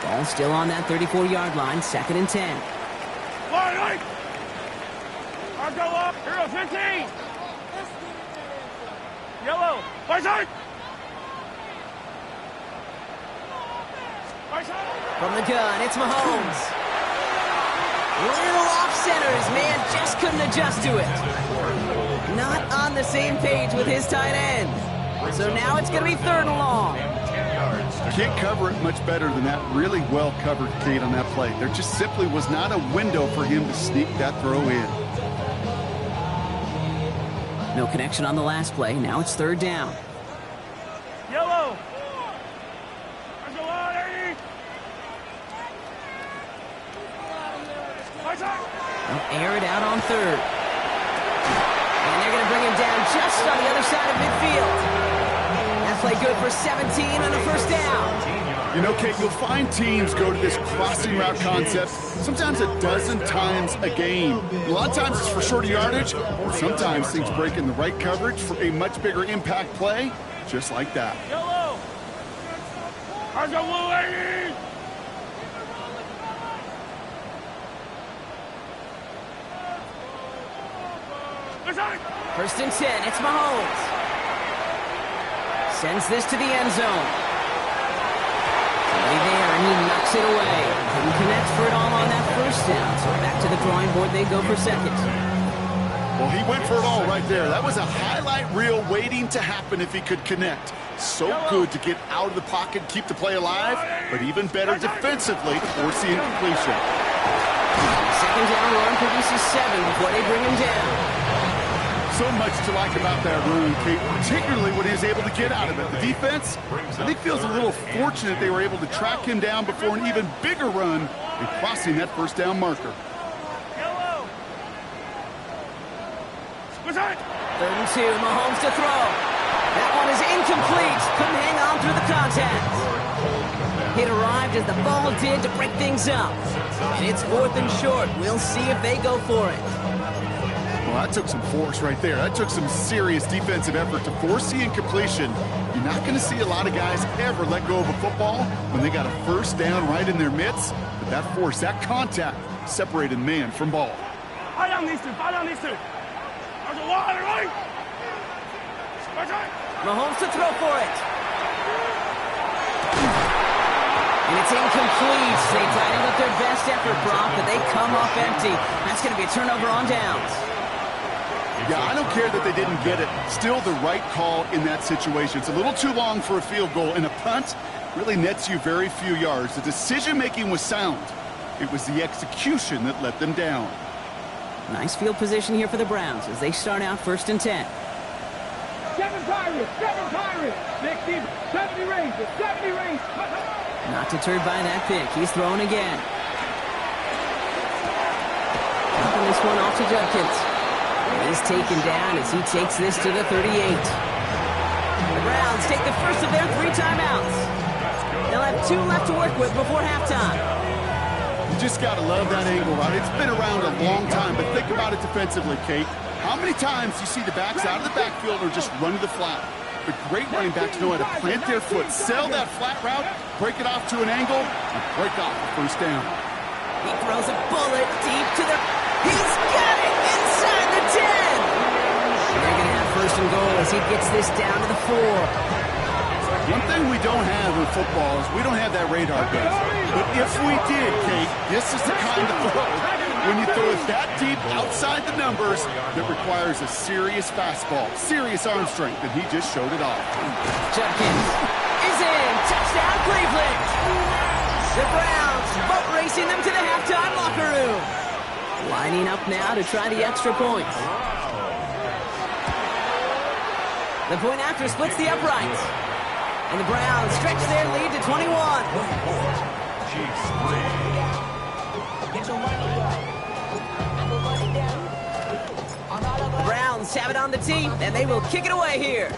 Ball still on that 34-yard line, 2nd and 10. Right. I'll go up. Hero 15. Yellow. Right side. From the gun, it's Mahomes. Little off center. His man just couldn't adjust to it. Not on the same page with his tight end. So now it's going to be 3rd and long. Can't cover it much better than that. Really well covered, Kate, on that play. There just simply was not a window for him to sneak that throw in. No connection on the last play. Now it's 3rd down. Yellow. Let's go out, Eddie. They'll air it out on 3rd. And they're going to bring him down just on the other side of midfield. That play good for 17 on a 1st down. You know, Kate, you'll find teams go to this crossing route concept sometimes a dozen times a game. A lot of times it's for shorter yardage, but sometimes things break in the right coverage for a much bigger impact play, just like that. Yellow. Let's go, blue, Eddie. 1st and 10, it's Mahomes. Sends this to the end zone. Somebody there, and he knocks it away. Couldn't connect for it all on that 1st down, so back to the drawing board they go for 2nd. Well, he went for it all right there. That was a highlight reel waiting to happen if he could connect. So good to get out of the pocket, keep the play alive, but even better defensively to force the incompletion. 2nd down run produces 7 before they bring him down. So much to like about that run, Kate, particularly what he was able to get out of it. The defense, I think, feels a little fortunate they were able to track him down before an even bigger run and crossing that 1st down marker. 3rd and 2, Mahomes to throw. That one is incomplete. Couldn't hang on through the contact. It arrived as the ball did to break things up. And it's 4th and short. We'll see if they go for it. Well, that took some force right there. That took some serious defensive effort to force the incompletion. You're not going to see a lot of guys ever let go of a football when they got a 1st down right in their midst. But that force, that contact, separated man from ball. Fall down these two. Right. Mahomes to throw for it. And it's incomplete. They tightened up their best effort, Brock, but they come up empty. That's going to be a turnover on downs. Yeah, I don't care that they didn't get it. Still the right call in that situation. It's a little too long for a field goal, and a punt really nets you very few yards. The decision-making was sound. It was the execution that let them down. Nice field position here for the Browns as they start out 1st and 10. 7 Pirates. Next team, 70 range. Not deterred by that pick. He's throwing again. Dropping this one off to Judkins. He's taken down as he takes this to the 38. The Browns take the first of their 3 timeouts. They'll have 2 left to work with before halftime. You just got to love that angle, right? It's been around a long time, but think about it defensively, Kate. How many times you see the backs out of the backfield or just run to the flat? But great running backs know how to plant their foot, sell that flat route, break it off to an angle, and break off the 1st down. He throws a bullet deep to the... He's got it inside the 10! They're going to have 1st and goal as he gets this down to the 4. One thing we don't have in football is we don't have that radar gun. But if we did, Kate, this is the kind of throw, when you throw it that deep outside the numbers, that requires a serious fastball, serious arm strength, and he just showed it off. Judkins is in. Touchdown, Cleveland. The Browns boat racing them to the halftime locker room. Lining up now to try the extra point. The point after splits the uprights. And the Browns stretch their lead to 21. Chiefs 3. Get your money up. I put money down. On all of us. The Browns have it on the tee, and they will kick it away here.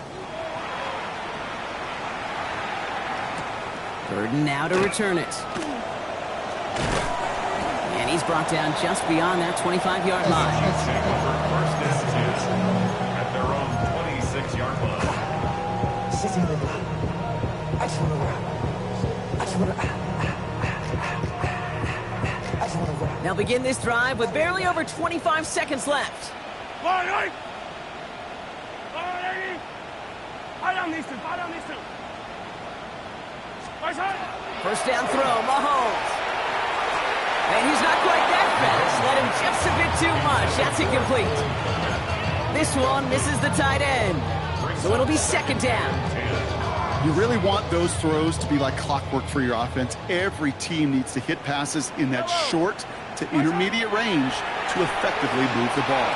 Burden now to return it. And he's brought down just beyond that 25-yard line. Chiefs take over first and 10 at their own 26-yard line. Sitting on the block. I just want to rock. I just want to... I just want to rock. They'll begin this drive with barely over 25 seconds left. Fire, Fire, Fire on these two. Fire on these two. Right side. First down throw, Mahomes. And he's not quite that fast. Let him just a bit too much. That's incomplete. This one misses the tight end. So it'll be second down. You really want those throws to be like clockwork for your offense. Every team needs to hit passes in that short to intermediate range to effectively move the ball.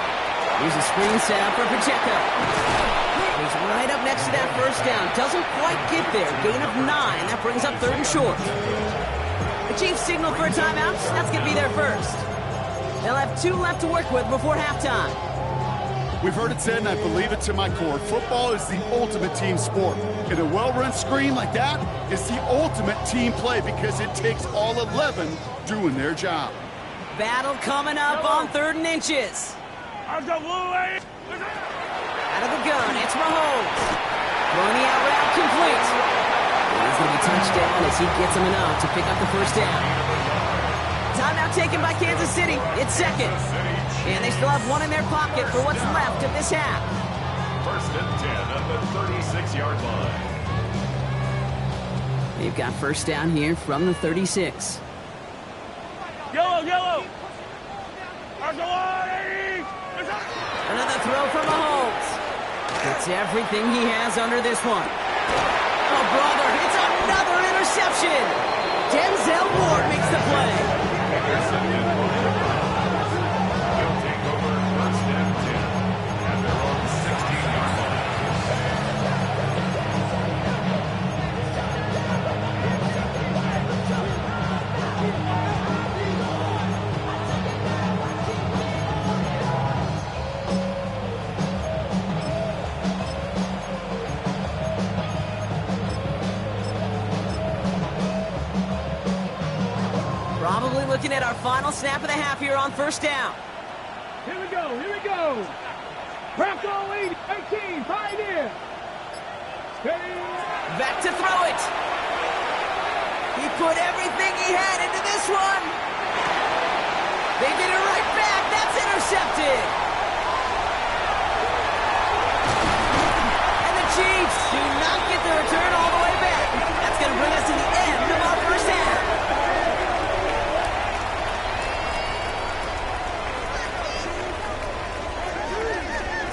Here's a screen set up for Pacheco. He's right up next to that first down. Doesn't quite get there. Gain of 9. That brings up third and short. The Chiefs signal for a timeout. That's going to be their first. They'll have 2 left to work with before halftime. We've heard it said, and I believe it to my core, football is the ultimate team sport. And a well-run screen like that is the ultimate team play because it takes all 11 doing their job. Battle coming up on 3rd and inches. Out of the gun, it's Mahomes. Throwing the out route complete. And he's going to be touchdown as he gets him enough to pick up the first down. Timeout taken by Kansas City. It's second. And they still have 1 in their pocket for what's left of this half. First and 10 at the 36-yard line. They've got first down here from the 36. Yellow. Another throw from Mahomes. Gets everything he has under this one. Oh, brother, it's another interception. Denzel Ward makes the play. They'll take over first and 10 at their own 16-yard line. Probably looking at our final snap of the half here on first down. Here we go. Bronco 18, Pioneer. Back to throw it. He put everything he had into this one. They get it right back. That's intercepted. And the Chiefs do not get the return all the way back. That's going to bring us to the end of our first half.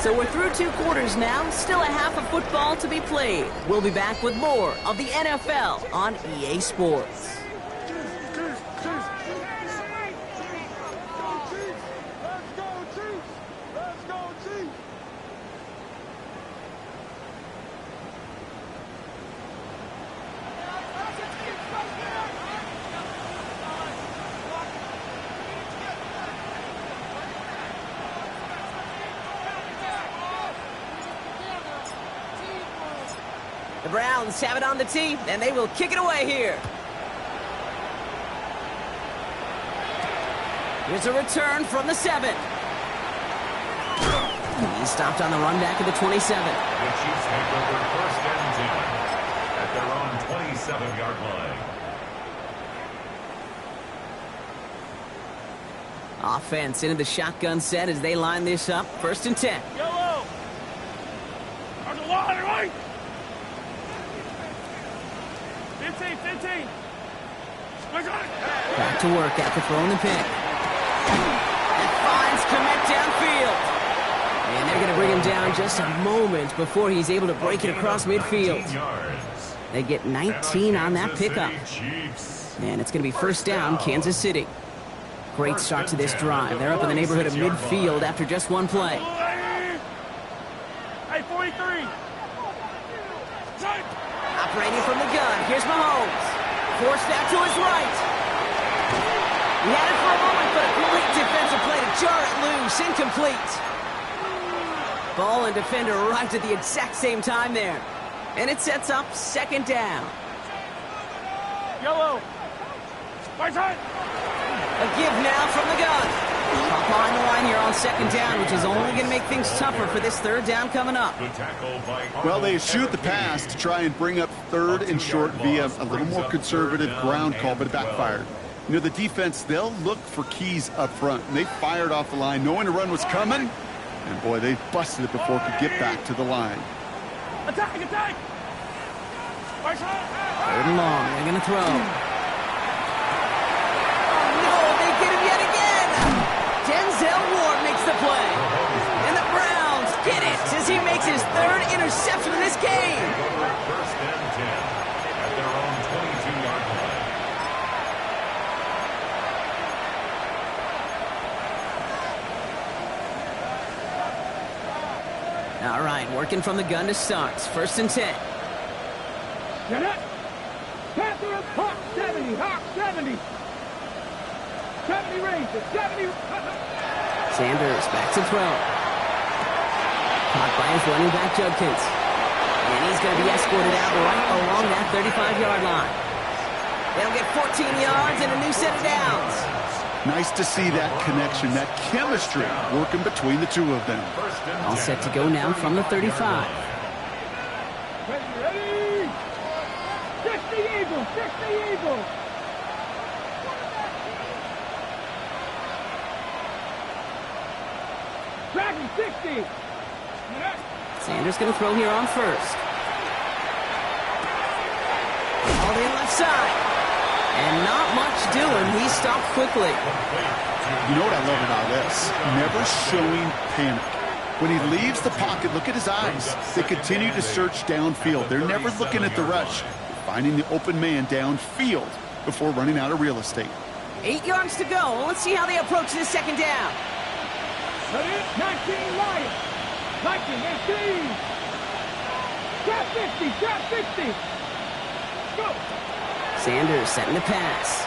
So we're through 2 quarters now, still a half of football to be played. We'll be back with more of the NFL on EA Sports. The Browns have it on the tee, and they will kick it away here. Here's a return from the 7. He's stopped on the run back of the 27. The Chiefs take over first and 10 at their own 27-yard line. Offense into the shotgun set as they line this up. First and 10. Yellow. On the line, right? 15. Back to work after throwing the pick. And finds Kmet downfield. And they're going to bring him down just a moment before he's able to break it across midfield. They get 19 on that pickup. And it's going to be first down, Kansas City. Great start to this drive. They're up in the neighborhood of midfield after just 1 play. Hey, 43. Brady from the gun. Here's Mahomes. Forced out to his right. He had it for a moment, but a great defensive play to jar it loose. Incomplete. Ball and defender arrived at the exact same time there. And it sets up second down. Yellow. Right side. A give now from the gun. Up behind the line here on second down, which is only going to make things tougher for this third down coming up. Well, they shoot the pass to try and bring up third and short via a little more conservative ground call, but it backfired. You know, the defense, they'll look for keys up front. And they fired off the line knowing the run was coming. And, boy, they busted it before it could get back to the line. Attack, attack. Right side. Third and long. They're going to throw. No, they get him yet again. Denzel Ward makes the play. And the Browns get it as he makes his third interception in this game. First and 10 at their own 22-yard line. All right, working from the gun to start. First and 10. Get it. Panthers, Hawk 70, Hawk 70. 70 Rangers, 70. Sanders back to throw. Caught by his running back, Judkins. And he's going to be escorted out right along that 35-yard line. They'll get 14 yards and a new set of downs. Nice to see that connection, that chemistry working between the two of them. All set to go now from the 35. Ready. 60 Eagles, 60 Eagles. Dragon 60. Sanders going to throw here on first. All in left side. And not much doing. He stopped quickly. You know what I love about this? Never showing panic. When he leaves the pocket, look at his eyes. They continue to search downfield. They're never looking at the rush. Finding the open man downfield before running out of real estate. 8 yards to go. Let's see how they approach this second down. 19 Lions. 19, 18. Trap 50, trap 50. Go. Sanders setting the pass.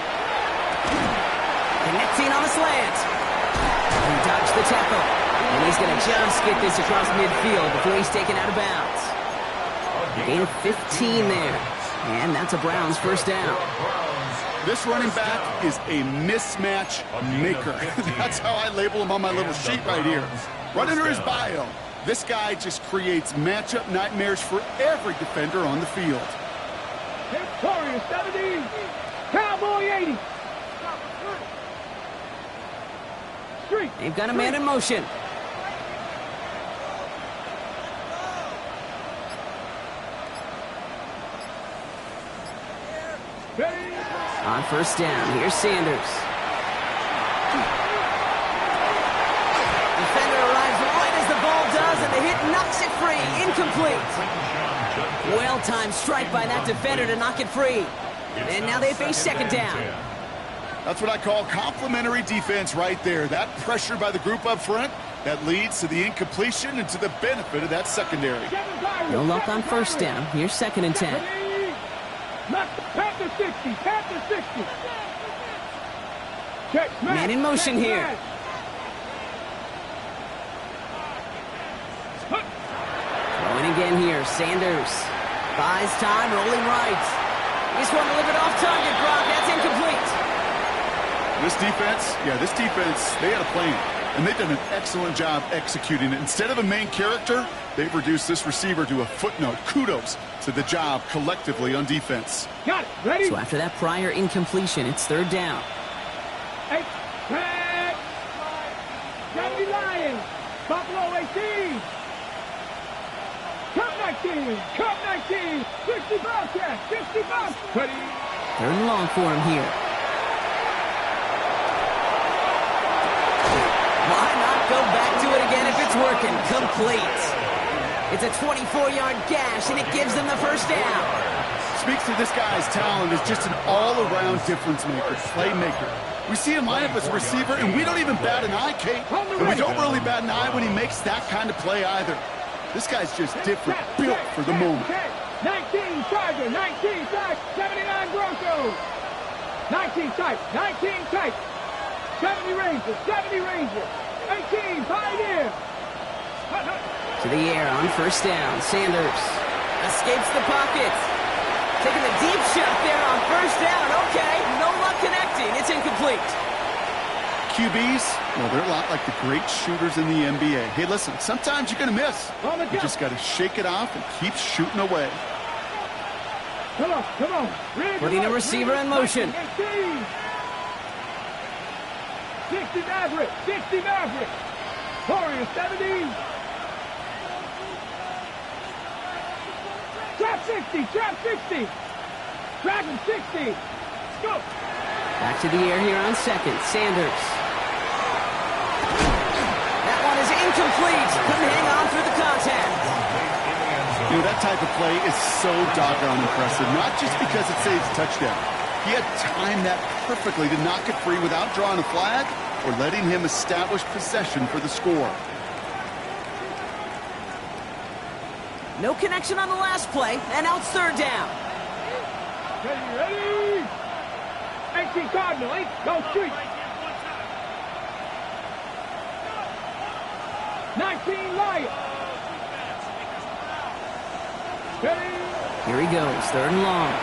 Connecting on the slant. He dodged the tackle. And he's going to just get this across midfield before he's taken out of bounds. Gain of 15 there. And that's a Browns first down. This running back is a mismatch maker. That's how I label him on my little sheet right here. Right under his bio. This guy just creates matchup nightmares for every defender on the field. Victoria 70, Cowboy 80. Street. They've got a man in motion. On first down, here's Sanders. Defender arrives right as the ball does, and the hit knocks it free. Incomplete. Well-timed strike by that defender to knock it free. And now they face second down. That's what I call complimentary defense right there. That pressure by the group up front, that leads to the incompletion and to the benefit of that secondary. No luck on first down. Here's second and 10. Panther 60, Panther 60. Check, man in motion here. Throwing again here, Sanders. Buys time, rolling right. He's one delivered off target, Brock. That's incomplete. This defense, they had a plan. And they've done an excellent job executing it. Instead of a main character, they've reduced this receiver to a footnote. Kudos to the job collectively on defense. Got it. Ready? So after that prior incompletion, it's third down. Hey, back. 70 Lions. Buffalo 18. Cup 19. Cup 19. 60 Bobcats. 60 Bobcats. Ready? Third and long for him here. Why not go back to it again if it's working? Complete. It's a 24-yard gash, and it gives them the first down. Speaks to this guy's talent as just an all-around difference maker, playmaker. We see him line up as a receiver, and we don't even bat an eye, Kate. And we don't really bat an eye when he makes that kind of play either. This guy's just different, built for the moment. 19 Tiger, 19 tight, 79 Broncos. 19 tight, 19 tight. 70 Rangers, 70 Rangers. 18 Pioneer. To the air on first down. Sanders escapes the pocket. Taking the deep shot there on first down. Okay, no luck connecting. It's incomplete. QBs, well, they're a lot like the great shooters in the NBA. Hey, listen, sometimes you're going to miss. You just got to shake it off and keep shooting away. Come on, come on. Putting a receiver in motion. 60 Maverick, 60 Maverick. Warriors 70. Trap 60, trap 60. Dragon 60. Go. Back to the air here on second. Sanders. That one is incomplete. Couldn't hang on through the contact. You know, that type of play is so doggone impressive, not just because it saves a touchdown. He had timed that perfectly to knock it free without drawing a flag or letting him establish possession for the score. No connection on the last play, and now it's third down. Ready? 18 Cardinal, 8, go street. 19 Lion. Here he goes, third and long.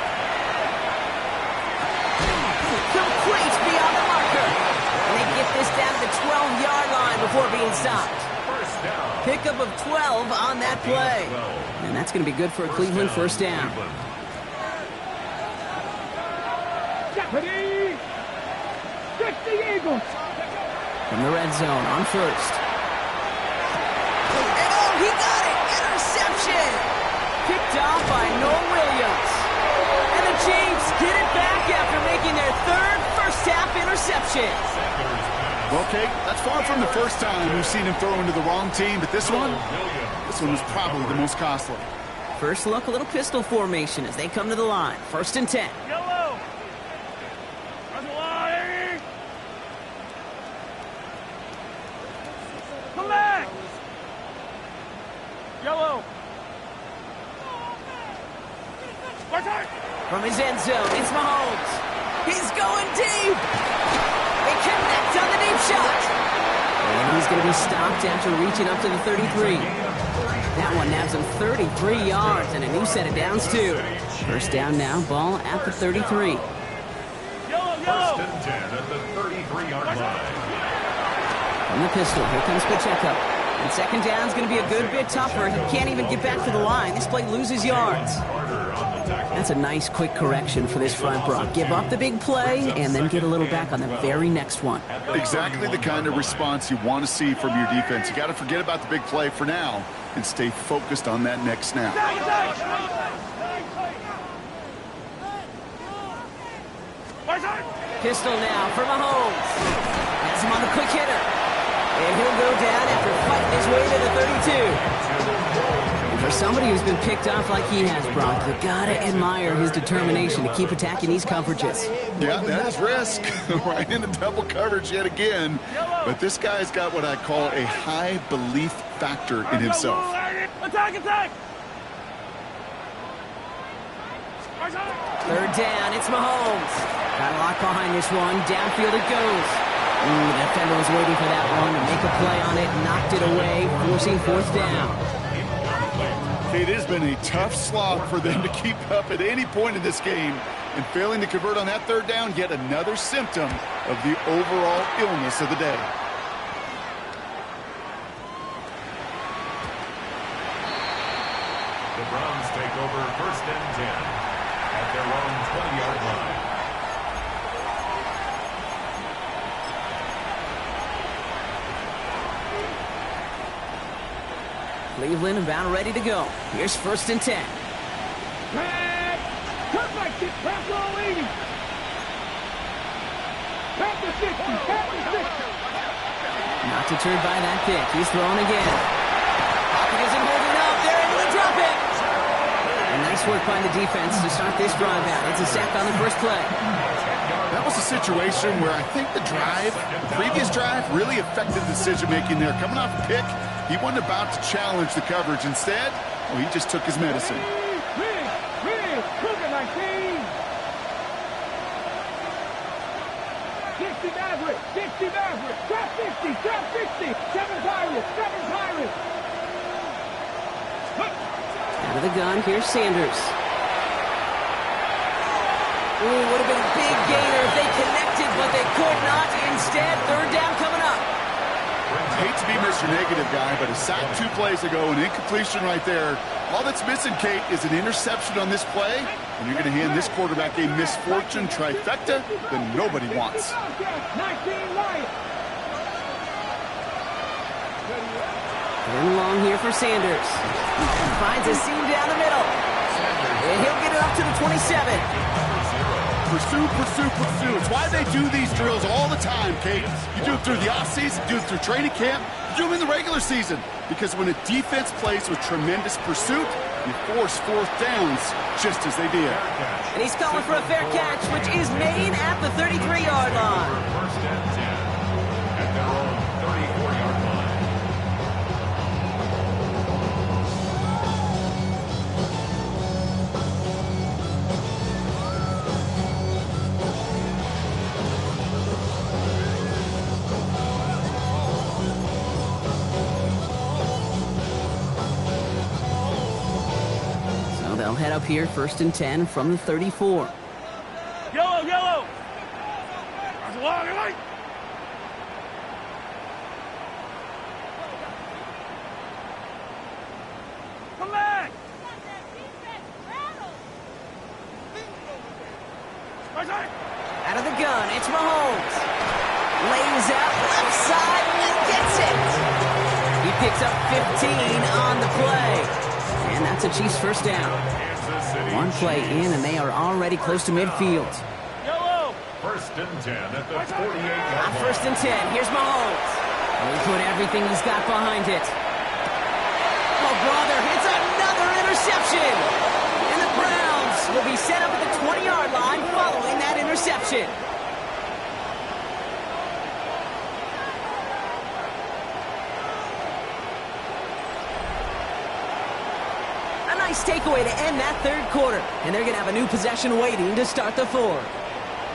Complete beyond the marker. And they get this down to the 12-yard line before being stopped. Pickup of 12 on that play. And that's going to be good for a Cleveland first down. Jeopardy! 60 Eagles. From the red zone on first. And oh, he got it! Interception! Picked off by Noah Williams. And the Chiefs get it back after making their third first-half interception. Okay, that's far from the first time we've seen him throw into the wrong team, but this one was probably the most costly. First look, a little pistol formation as they come to the line. First and 10. Yellow. Come back. Yellow. From his end zone, it's Mahomes. He's going deep. They connect on the deep shot. And he's going to be stopped after reaching up to the 33. That one nabs him 33 yards and a new set of downs, too. First down now, ball at the 33. First and 10 at the 33-yard line. From the pistol, here comes Pacheco. And second down is going to be a good bit tougher. He can't even get back to the line. This play loses yards. That's a nice, quick correction for this front, Brock. Give up the big play and then get a little back on the very next one. Exactly the kind of response you want to see from your defense. You got to forget about the big play for now and stay focused on that next snap. Pistol now for Mahomes. Has him on the quick hitter. And he'll go down after fighting his way to the 32. And for somebody who's been picked off like he has, Brock, you gotta admire his determination to keep attacking these coverages. Yeah, that is risk. Right into double coverage yet again. But this guy's got what I call a high belief factor in himself. Attack, attack! Third down, it's Mahomes. Got a lock behind this one. Downfield it goes. The defender was waiting for that one to make a play on it, knocked it away, forcing fourth down. It has been a tough slog for them to keep up at any point in this game, and failing to convert on that third down, yet another symptom of the overall illness of the day. The Browns take over first and 10 at their own 20-yard line. Cleveland about ready to go. Here's first and 10. Cut back, get back roll 80. Back to 60, back to 60. Not deterred by that kick. He's throwing again. Pocket isn't holding up. They're able to drop it. And nice work by the defense to start this drive out. It's a sack on the first play. That was a situation where I think the previous drive, really affected decision-making there. Coming off a pick, he wasn't about to challenge the coverage. Instead, he just took his medicine. 60 Maverick, 60 Maverick, trap 60, trap 60, 7 Pirates, 7 Pirates. Out of the gun, here's Sanders. Ooh, would have been a big gainer if they connected, but they could not. Instead, third down coming up. Hate to be Mr. Negative guy, but a sack 2 plays ago, an incompletion right there. All that's missing, Kate, is an interception on this play, and you're going to hand this quarterback a misfortune trifecta that nobody wants. 19 Lions. Third and long here for Sanders. Finds a seam down the middle. And he'll get it up to the 27. Pursue, pursue, pursue. It's why they do these drills all the time, Kate. You do it through the offseason, you do it through training camp, you do them in the regular season. Because when a defense plays with tremendous pursuit, you force fourth downs just as they did. And he's calling for a fair catch, which is made at the 33-yard line. First and 10 at their own 34-yard line. They'll head up here, first and 10 from the 34. Yellow, yellow. That's a long way. Come back. Out of the gun, it's Mahomes. Lays out left side and gets it. He picks up 15 on the play. And that's a Chiefs first down. One play in, and they are already close to midfield. Yellow. First and 10 at the 48-yard line. First and 10. Here's Mahomes. And he put everything he's got behind it. Oh, brother, it's another interception. And the Browns will be set up at the 20-yard line following that interception. Nice takeaway to end that third quarter, and they're going to have a new possession waiting to start the fourth.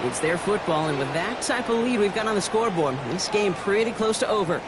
It's their football, and with that type of lead we've got on the scoreboard, this game pretty close to over.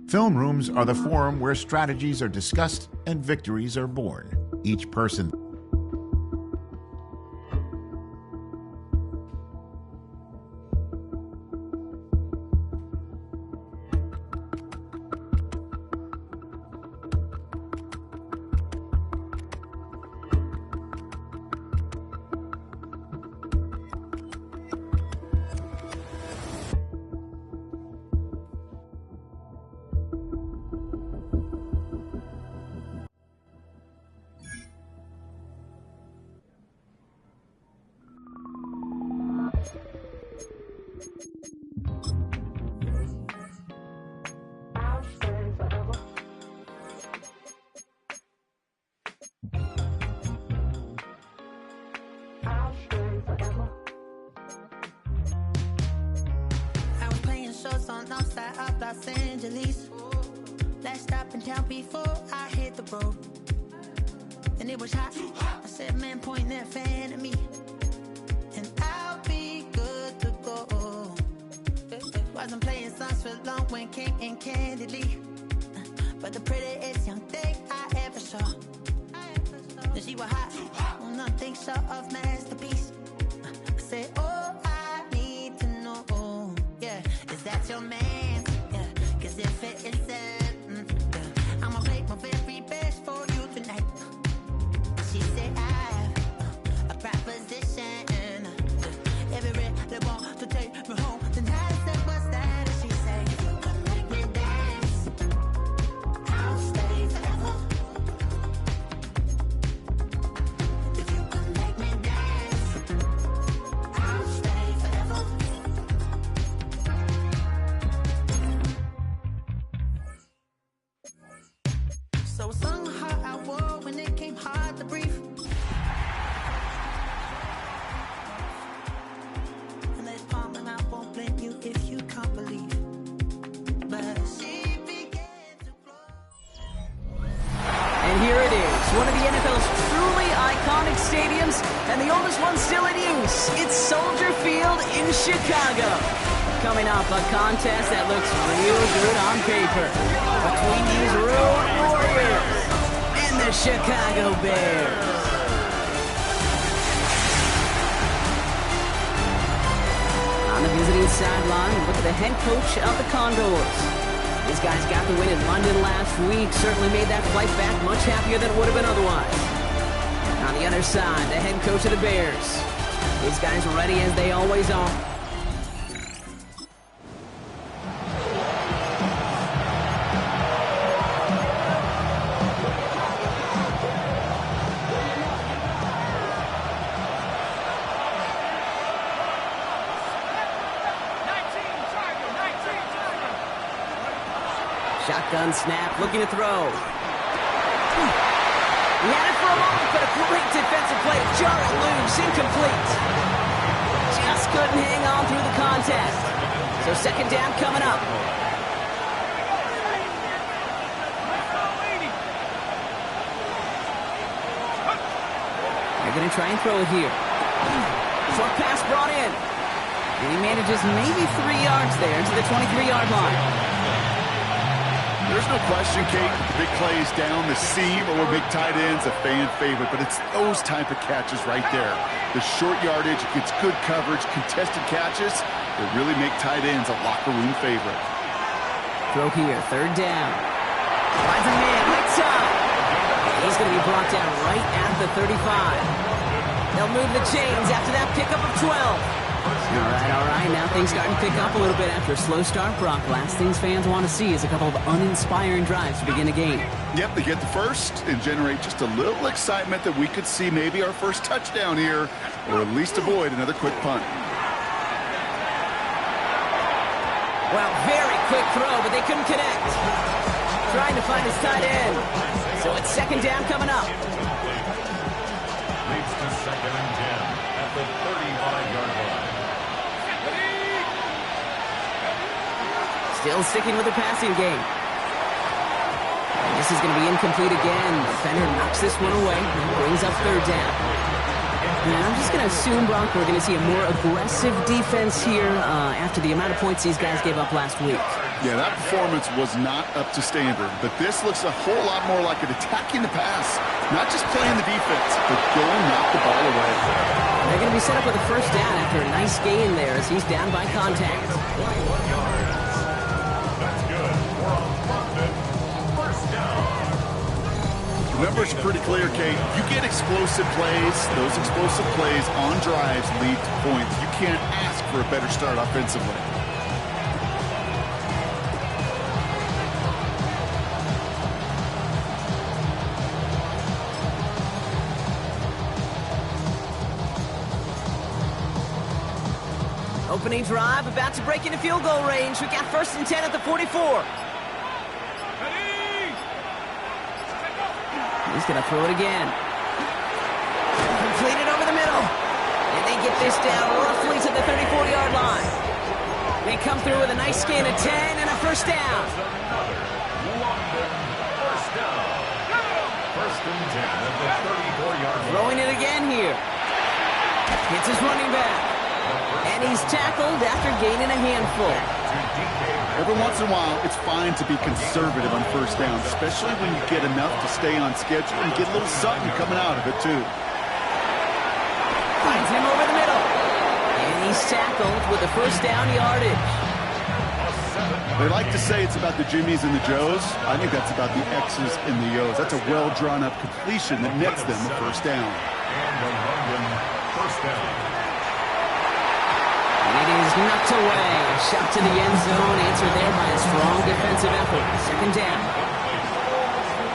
Film rooms are the forum where strategies are discussed and victories are born. Each person I was playing shows on outside of Los Angeles. Last stop in town before I hit the road. And it was hot. I said, man, point that fan at me. And I'll be good to go. Wasn't playing songs for long when came in candidly. But the prettiest young thing I ever saw. And she was hot. Nothing short of masterpiece. I said, oh, I need to know. Yeah, is that your man? Yeah, cause if it isn't, yeah, I'ma make my very best for you tonight. She said, I have a proposition. Every red want to take me home tonight. I said, what's that? And she said, if you can make me dance, I'll stay forever. If you can make me dance, I'll stay forever. So I sung how I wore when it came hard to breathe. And they palm and I won't blame you if you can't believe. But she began to And here it is, one of the NFL's truly iconic stadiums, and the oldest one still in use. It's Soldier Field in Chicago. Coming up, a contest that looks real good on paper between these Road Warriors and the Chicago Bears. On the visiting sideline, look at the head coach of the Condors. These guys got the win in London last week. Certainly made that flight back much happier than it would have been otherwise. On the other side, the head coach of the Bears. These guys are ready as they always are. Shotgun snap, looking to throw. He had it for a moment, but a great defensive play to jar it loose, incomplete. Just couldn't hang on through the contest. So second down coming up. They're going to try and throw it here. Short pass brought in. And he manages maybe 3 yards there to the 23-yard line. There's no question, Kate, the big plays down the seam or big tight ends, a fan favorite, but it's those type of catches right there. The short yardage, gets good coverage, contested catches that really make tight ends a locker room favorite. Throw here, third down. Finds a man, right side. He's going to be brought down right at the 35. They'll move the chains after that pickup of 12. All right, now things starting to pick up a little bit after a slow start, Brock. Last things fans want to see is a couple of uninspiring drives to begin the game. Yep, they get the first and generate just a little excitement that we could see maybe our first touchdown here, or at least avoid another quick punt. Well, very quick throw, but they couldn't connect. Trying to find his tight end. So it's second down coming up. Leads to second and 10 at the 35-yard line. Still sticking with the passing game. This is going to be incomplete again. Defender knocks this one away. Brings up third down. And I'm just going to assume, Brock, we're going to see a more aggressive defense here after the amount of points these guys gave up last week. Yeah, that performance was not up to standard, but this looks a whole lot more like it attacking the pass. Not just playing the defense, but going knock the ball away. They're going to be set up with a first down after a nice gain there as he's down by contact. 21 yards. That's good. We're on London. First down. The numbers are pretty clear, Kate. You get explosive plays. Those explosive plays on drives lead to points. You can't ask for a better start offensively. Opening drive, about to break into field goal range. We got 1st and 10 at the 44. He's going to throw it again. Completed over the middle. And they get this down roughly to the 34-yard line. They come through with a nice gain of 10 and a first down. First down. 1st and 10 at the 34-yard line. Throwing it again here. Hits his running back. And he's tackled after gaining a handful. Every once in a while, it's fine to be conservative on first down, especially when you get enough to stay on schedule and get a little something coming out of it, too. Finds him over the middle. And he's tackled with the first down yardage. They like to say it's about the Jimmies and the Joes. I think that's about the X's and the O's. That's a well-drawn-up completion that nets them a first down. And the London first down. It is knocked away. A shot to the end zone. Answered there by a strong defensive effort. 2nd down.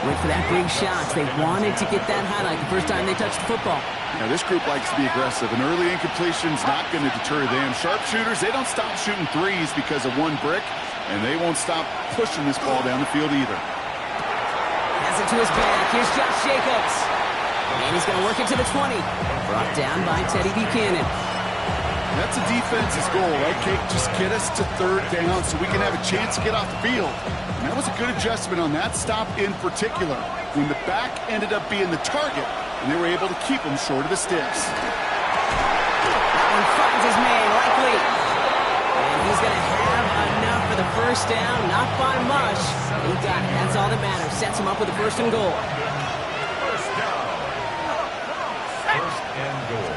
Went for that big shot. They wanted to get that highlight the first time they touched the football. Now, this group likes to be aggressive. An early incompletion's not going to deter them. Sharpshooters, they don't stop shooting threes because of one brick, and they won't stop pushing this ball down the field either. Has it to his back. Here's Josh Jacobs. And he's going to work it to the 20. Brought down by Teddy Buchanan. That's a defense's goal, right, Kate? Just get us to 3rd down so we can have a chance to get off the field. And that was a good adjustment on that stop in particular, when the back ended up being the target, and they were able to keep him short of the sticks. That one finds his man, likely. And he's going to have enough for the first down, not by much. He got it. That's all that matters. Sets him up with a 1st and goal. First down. 1st and goal.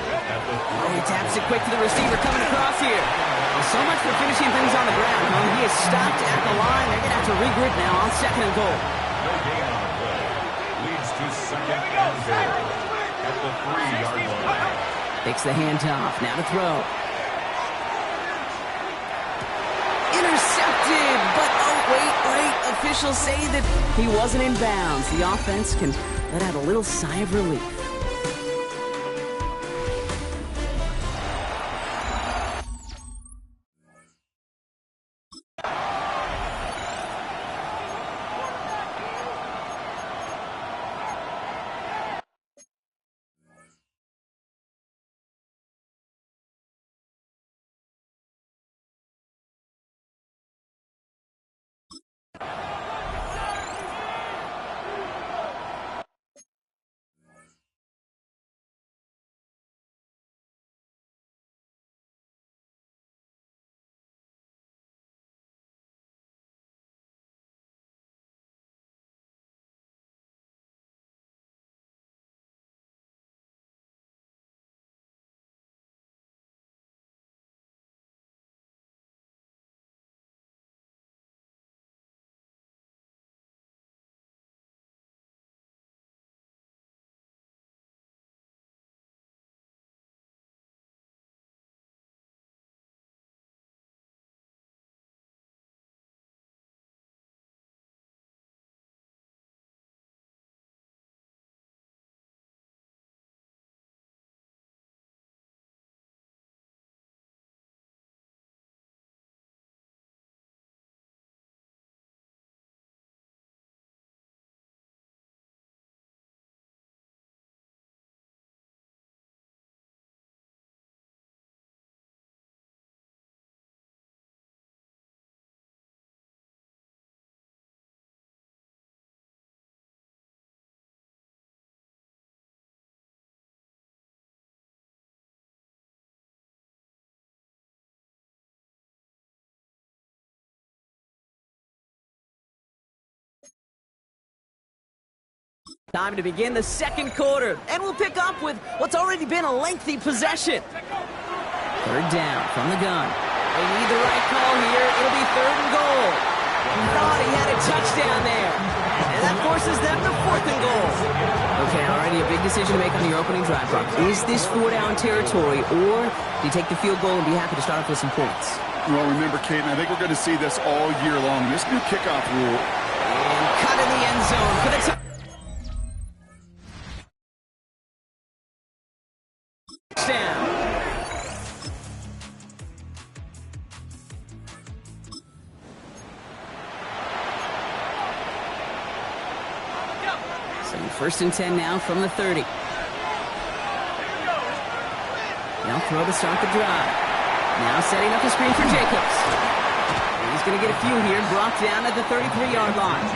He taps it quick to the receiver coming across here. Well, so much for finishing things on the ground. He is stopped at the line. They're going to have to regroup now on 2nd and goal. No gain on the play. Leads to 2nd and goal at the 3-yard line. Takes the handoff. Now to throw. Intercepted, but oh, wait. Officials say that he wasn't in bounds. The offense can let out a little sigh of relief. Time to begin the second quarter, and we'll pick up with what's already been a lengthy possession. Third down from the gun. They need the right call here. It'll be 3rd and goal. Thought he had a touchdown there. And that forces them to 4th and goal. Okay, already a big decision to make on your opening drive, Brock. Is this 4-down territory, or do you take the field goal and be happy to start off with some points? Well, remember, Kate, I think we're going to see this all year long. This new kickoff rule. And cut in the end zone for the touchdown. So 1st and 10 now from the 30. Now throw to start the drive. Now setting up a screen for Jacobs. He's going to get a few here, brought down at the 33-yard line.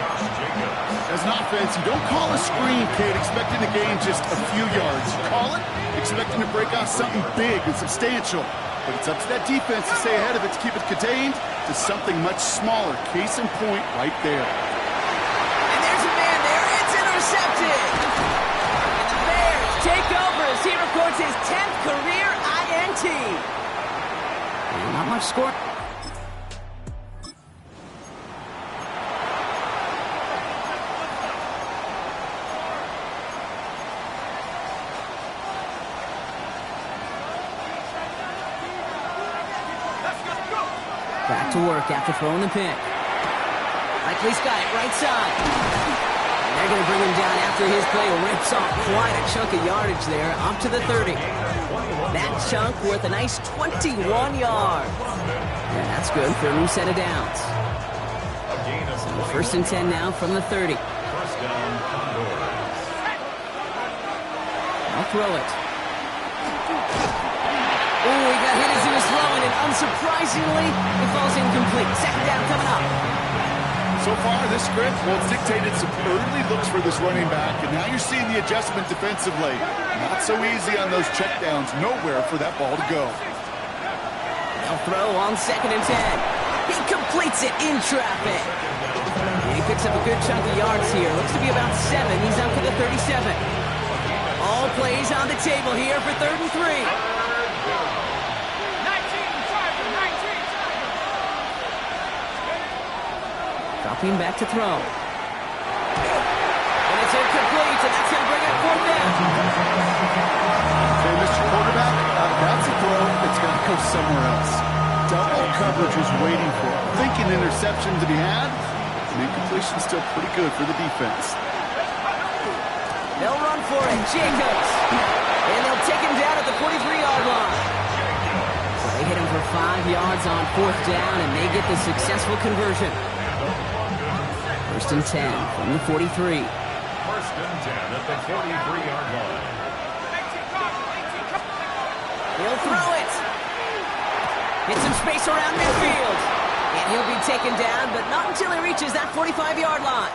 As an offense, you don't call a screen, Kate, expecting to gain just a few yards. You call it expecting to break off something big and substantial. But it's up to that defense to stay ahead of it, to keep it contained to something much smaller. Case in point right there. And there's a man there. It's intercepted. And the Bears take over as he records his 10th career INT. And not much score. Back to work after throwing the pick. Likely's got it right side. And they're going to bring him down after his play rips off quite a chunk of yardage there, up to the 30. That chunk worth a nice 21 yards. Yeah, that's good for a new set of downs. So 1st and 10 now from the 30. I'll throw it. Oh, he got hit as he was throwing, and unsurprisingly, it falls incomplete. 2nd down coming up. So far, this script, well, it's dictated some early looks for this running back, and now you're seeing the adjustment defensively. Not so easy on those checkdowns. Nowhere for that ball to go. They'll throw on 2nd and 10. He completes it in traffic. And he picks up a good chunk of yards here. Looks to be about 7. He's up to the 37. All plays on the table here for 3rd and 3. Dropping back to throw. And it's incomplete, and that's going to bring it 4th down. Okay, Mr. Quarterback, that's a throw that's going to go somewhere else. Double coverage was waiting for it. Thinking interception to be had. And incompletion still pretty good for the defense. They'll run for it. Jacobs. And they'll take him down at the 43-yard line. So they hit him for 5 yards on 4th down, and they get the successful conversion. 1st and 10 from the 43. 1st and 10 at the 43-yard line. He'll throw it. Hit some space around midfield. And he'll be taken down, but not until he reaches that 45-yard line.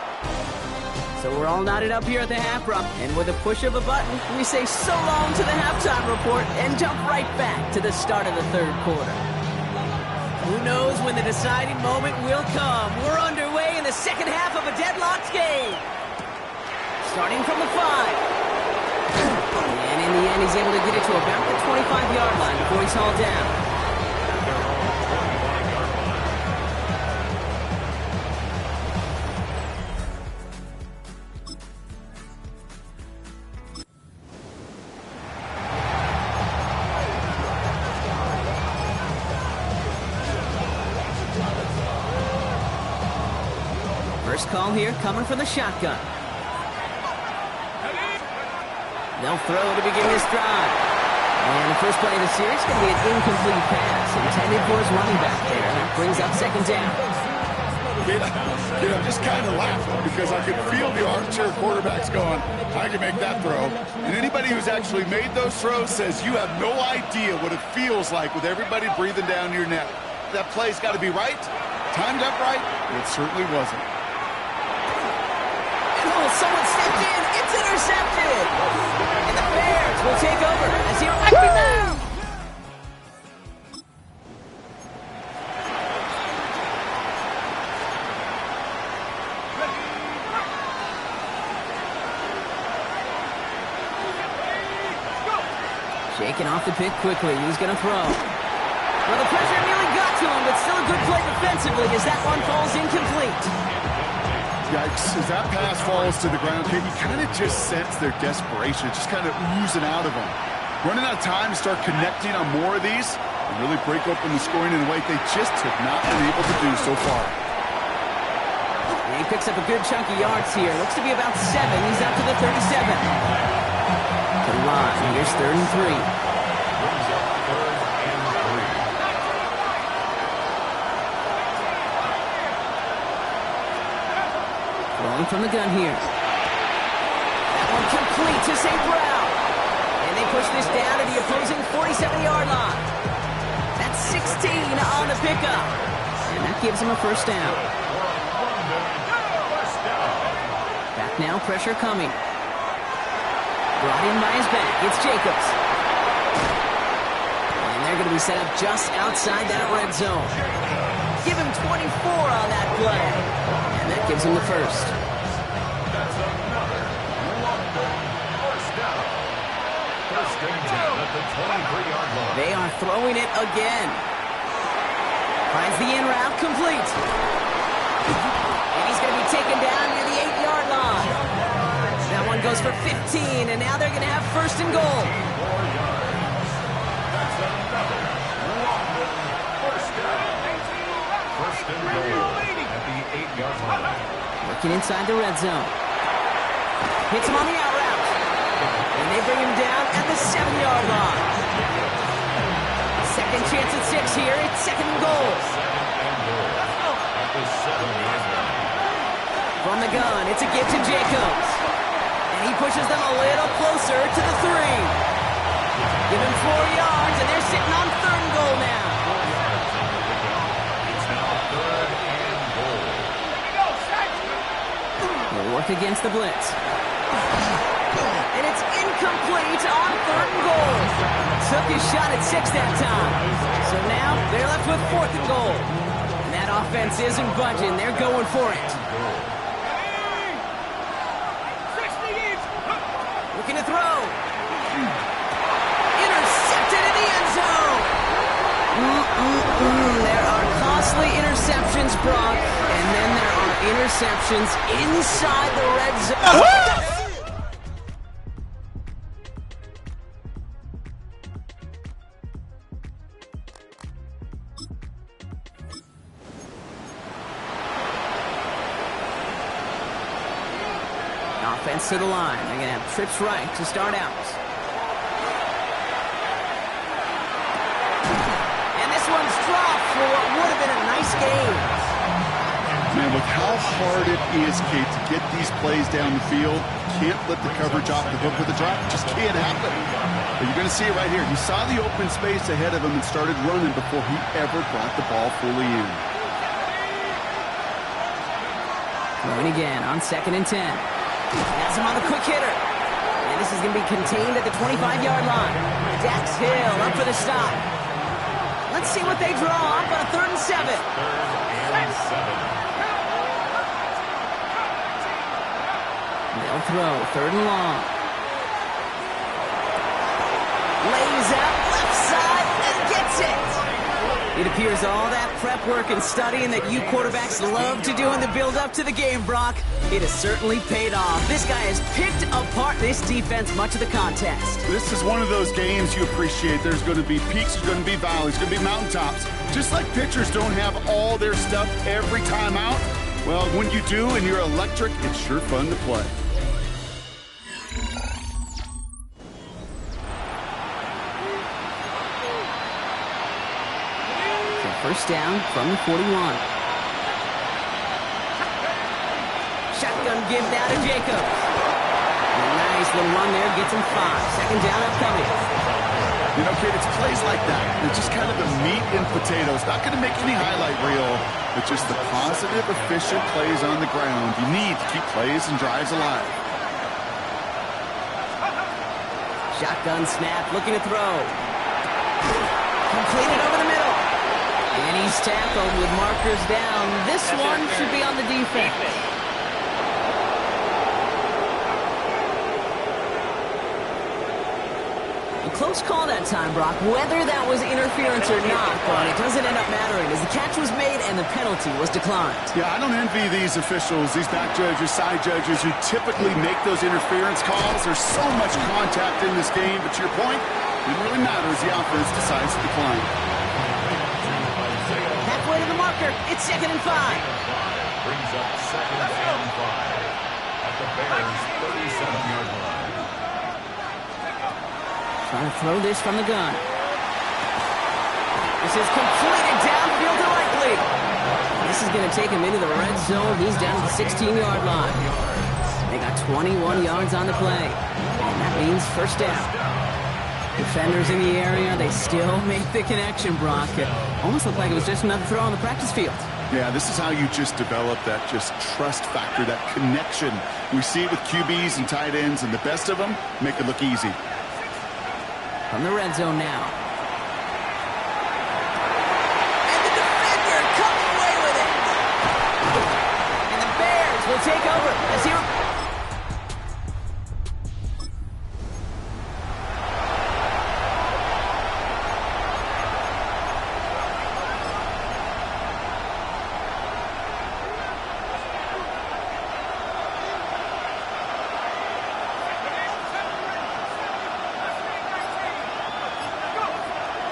So we're all knotted up here at the half, Rob. And with a push of a button, we say so long to the halftime report and jump right back to the start of the 3rd quarter. Who knows when the deciding moment will come? We're underway in the 2nd half of a deadlocked game. Starting from the 5. And in the end, he's able to get it to about the 25-yard line before he's hauled down. First call here coming from the shotgun. They'll throw to begin this drive. And the first play of the series is going to be an incomplete pass intended for his running back there. That brings up 2nd down. I'm just kind of laughing because I can feel the armchair quarterbacks going, I can make that throw. And anybody who's actually made those throws says you have no idea what it feels like with everybody breathing down your neck. That play's got to be right, timed up right. It certainly wasn't. Oh, someone stepped in. It's intercepted. And the Bears will take over as he now. Shaking off the pick quickly. He's going to throw. Well, the pressure nearly got to him, but still a good play defensively as that one falls incomplete. Yikes, as that pass falls to the ground, you kind of just sense their desperation, just kind of oozing out of them. Running out of time to start connecting on more of these and really break open the scoring in a way they just have not been able to do so far. And he picks up a good chunk of yards here. Looks to be about 7. He's out to the 37. To the line. Here's 3rd and 3. Throwing from the gun here. That one complete to St. Brown. And they push this down to the opposing 47-yard line. That's 16 on the pickup. And that gives him a first down. Back now, pressure coming. Brought in by his back. It's Jacobs. And they're going to be set up just outside that red zone. Give him 24 on that play. And that gives him the first. That's another first down. First and 10 at the 23-yard line. They are throwing it again. Finds the in route complete. And he's going to be taken down near the 8-yard line. That one goes for 15, and now they're going to have first and goal. That's another first down. First and goal at the 8-yard line. Working inside the red zone. Hits him on the out route. And they bring him down at the 7-yard line. Second chance at 6 here. It's second and goal. At the 7-yard line. From the gun, it's a give to Jacobs. And he pushes them a little closer to the 3. Give him 4 yards, and they're sitting on 3rd and goal now. It's now 3rd and goal. They'll work against the blitz. And it's incomplete on 3rd and goal. Took his shot at 6 that time. So now they're left with 4th and goal. And that offense isn't budging. They're going for it. Looking to throw. Intercepted in the end zone. There are costly interceptions, Brock. And then there are interceptions inside the red zone. Offense to the line. They're going to have trips right to start out. And this one's dropped for what would have been a nice game. Man, with how hard it is, Kate, to get these plays down the field, can't let the coverage off the hook with a drop. It just can't happen. But you're going to see it right here. He saw the open space ahead of him and started running before he ever brought the ball fully in. Throwing again on 2nd and 10. Has him on the quick hitter. And this is going to be contained at the 25-yard line. Dax Hill up for the stop. Let's see what they draw up on a 3rd and 7. 3rd and 7. They'll throw 3rd and long. Lays out left side and gets it. It appears all that prep work and studying that you quarterbacks love to do in the build-up to the game, Brock, it has certainly paid off. This guy has picked apart this defense much of the contest. This is one of those games you appreciate. There's going to be peaks, there's going to be valleys, there's going to be mountaintops. Just like pitchers don't have all their stuff every time out, well, when you do and you're electric, it's sure fun to play. First down from the 41. Shotgun give now to Jacobs. And a nice little run there, gets him 5. Second down upcoming. You know, kid, it's plays like that. It's just kind of the meat and potatoes. Not going to make any highlight reel, but just the positive, efficient plays on the ground. You need to keep plays and drives alive. Shotgun snap, looking to throw. Completed over the middle. And he's tackled with markers down. This one should be on the defense. close call that time, Brock, whether that was interference or not, but it doesn't end up mattering as the catch was made and the penalty was declined. Yeah, I don't envy these officials, these back judges, side judges who typically make those interference calls. There's so much contact in this game, but to your point, it didn't really matter as the offense decides to decline. Halfway to the marker, it's 2nd and 5. Brings up 2nd and 5 at the Bears' 37-yard line. Trying to throw this from the gun. This is completed downfield to Likely. This is going to take him into the red zone. He's down to the 16-yard line. They got 21 yards on the play. And that means first down. Defenders in the area, they still make the connection, Brock. It almost looked like it was just another throw on the practice field. Yeah, this is how you just develop that just trust factor, that connection. We see it with QBs and tight ends, and the best of them make it look easy. From the red zone now. And the defender comes away with it. And the Bears will take over as he...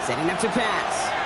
Setting up to pass.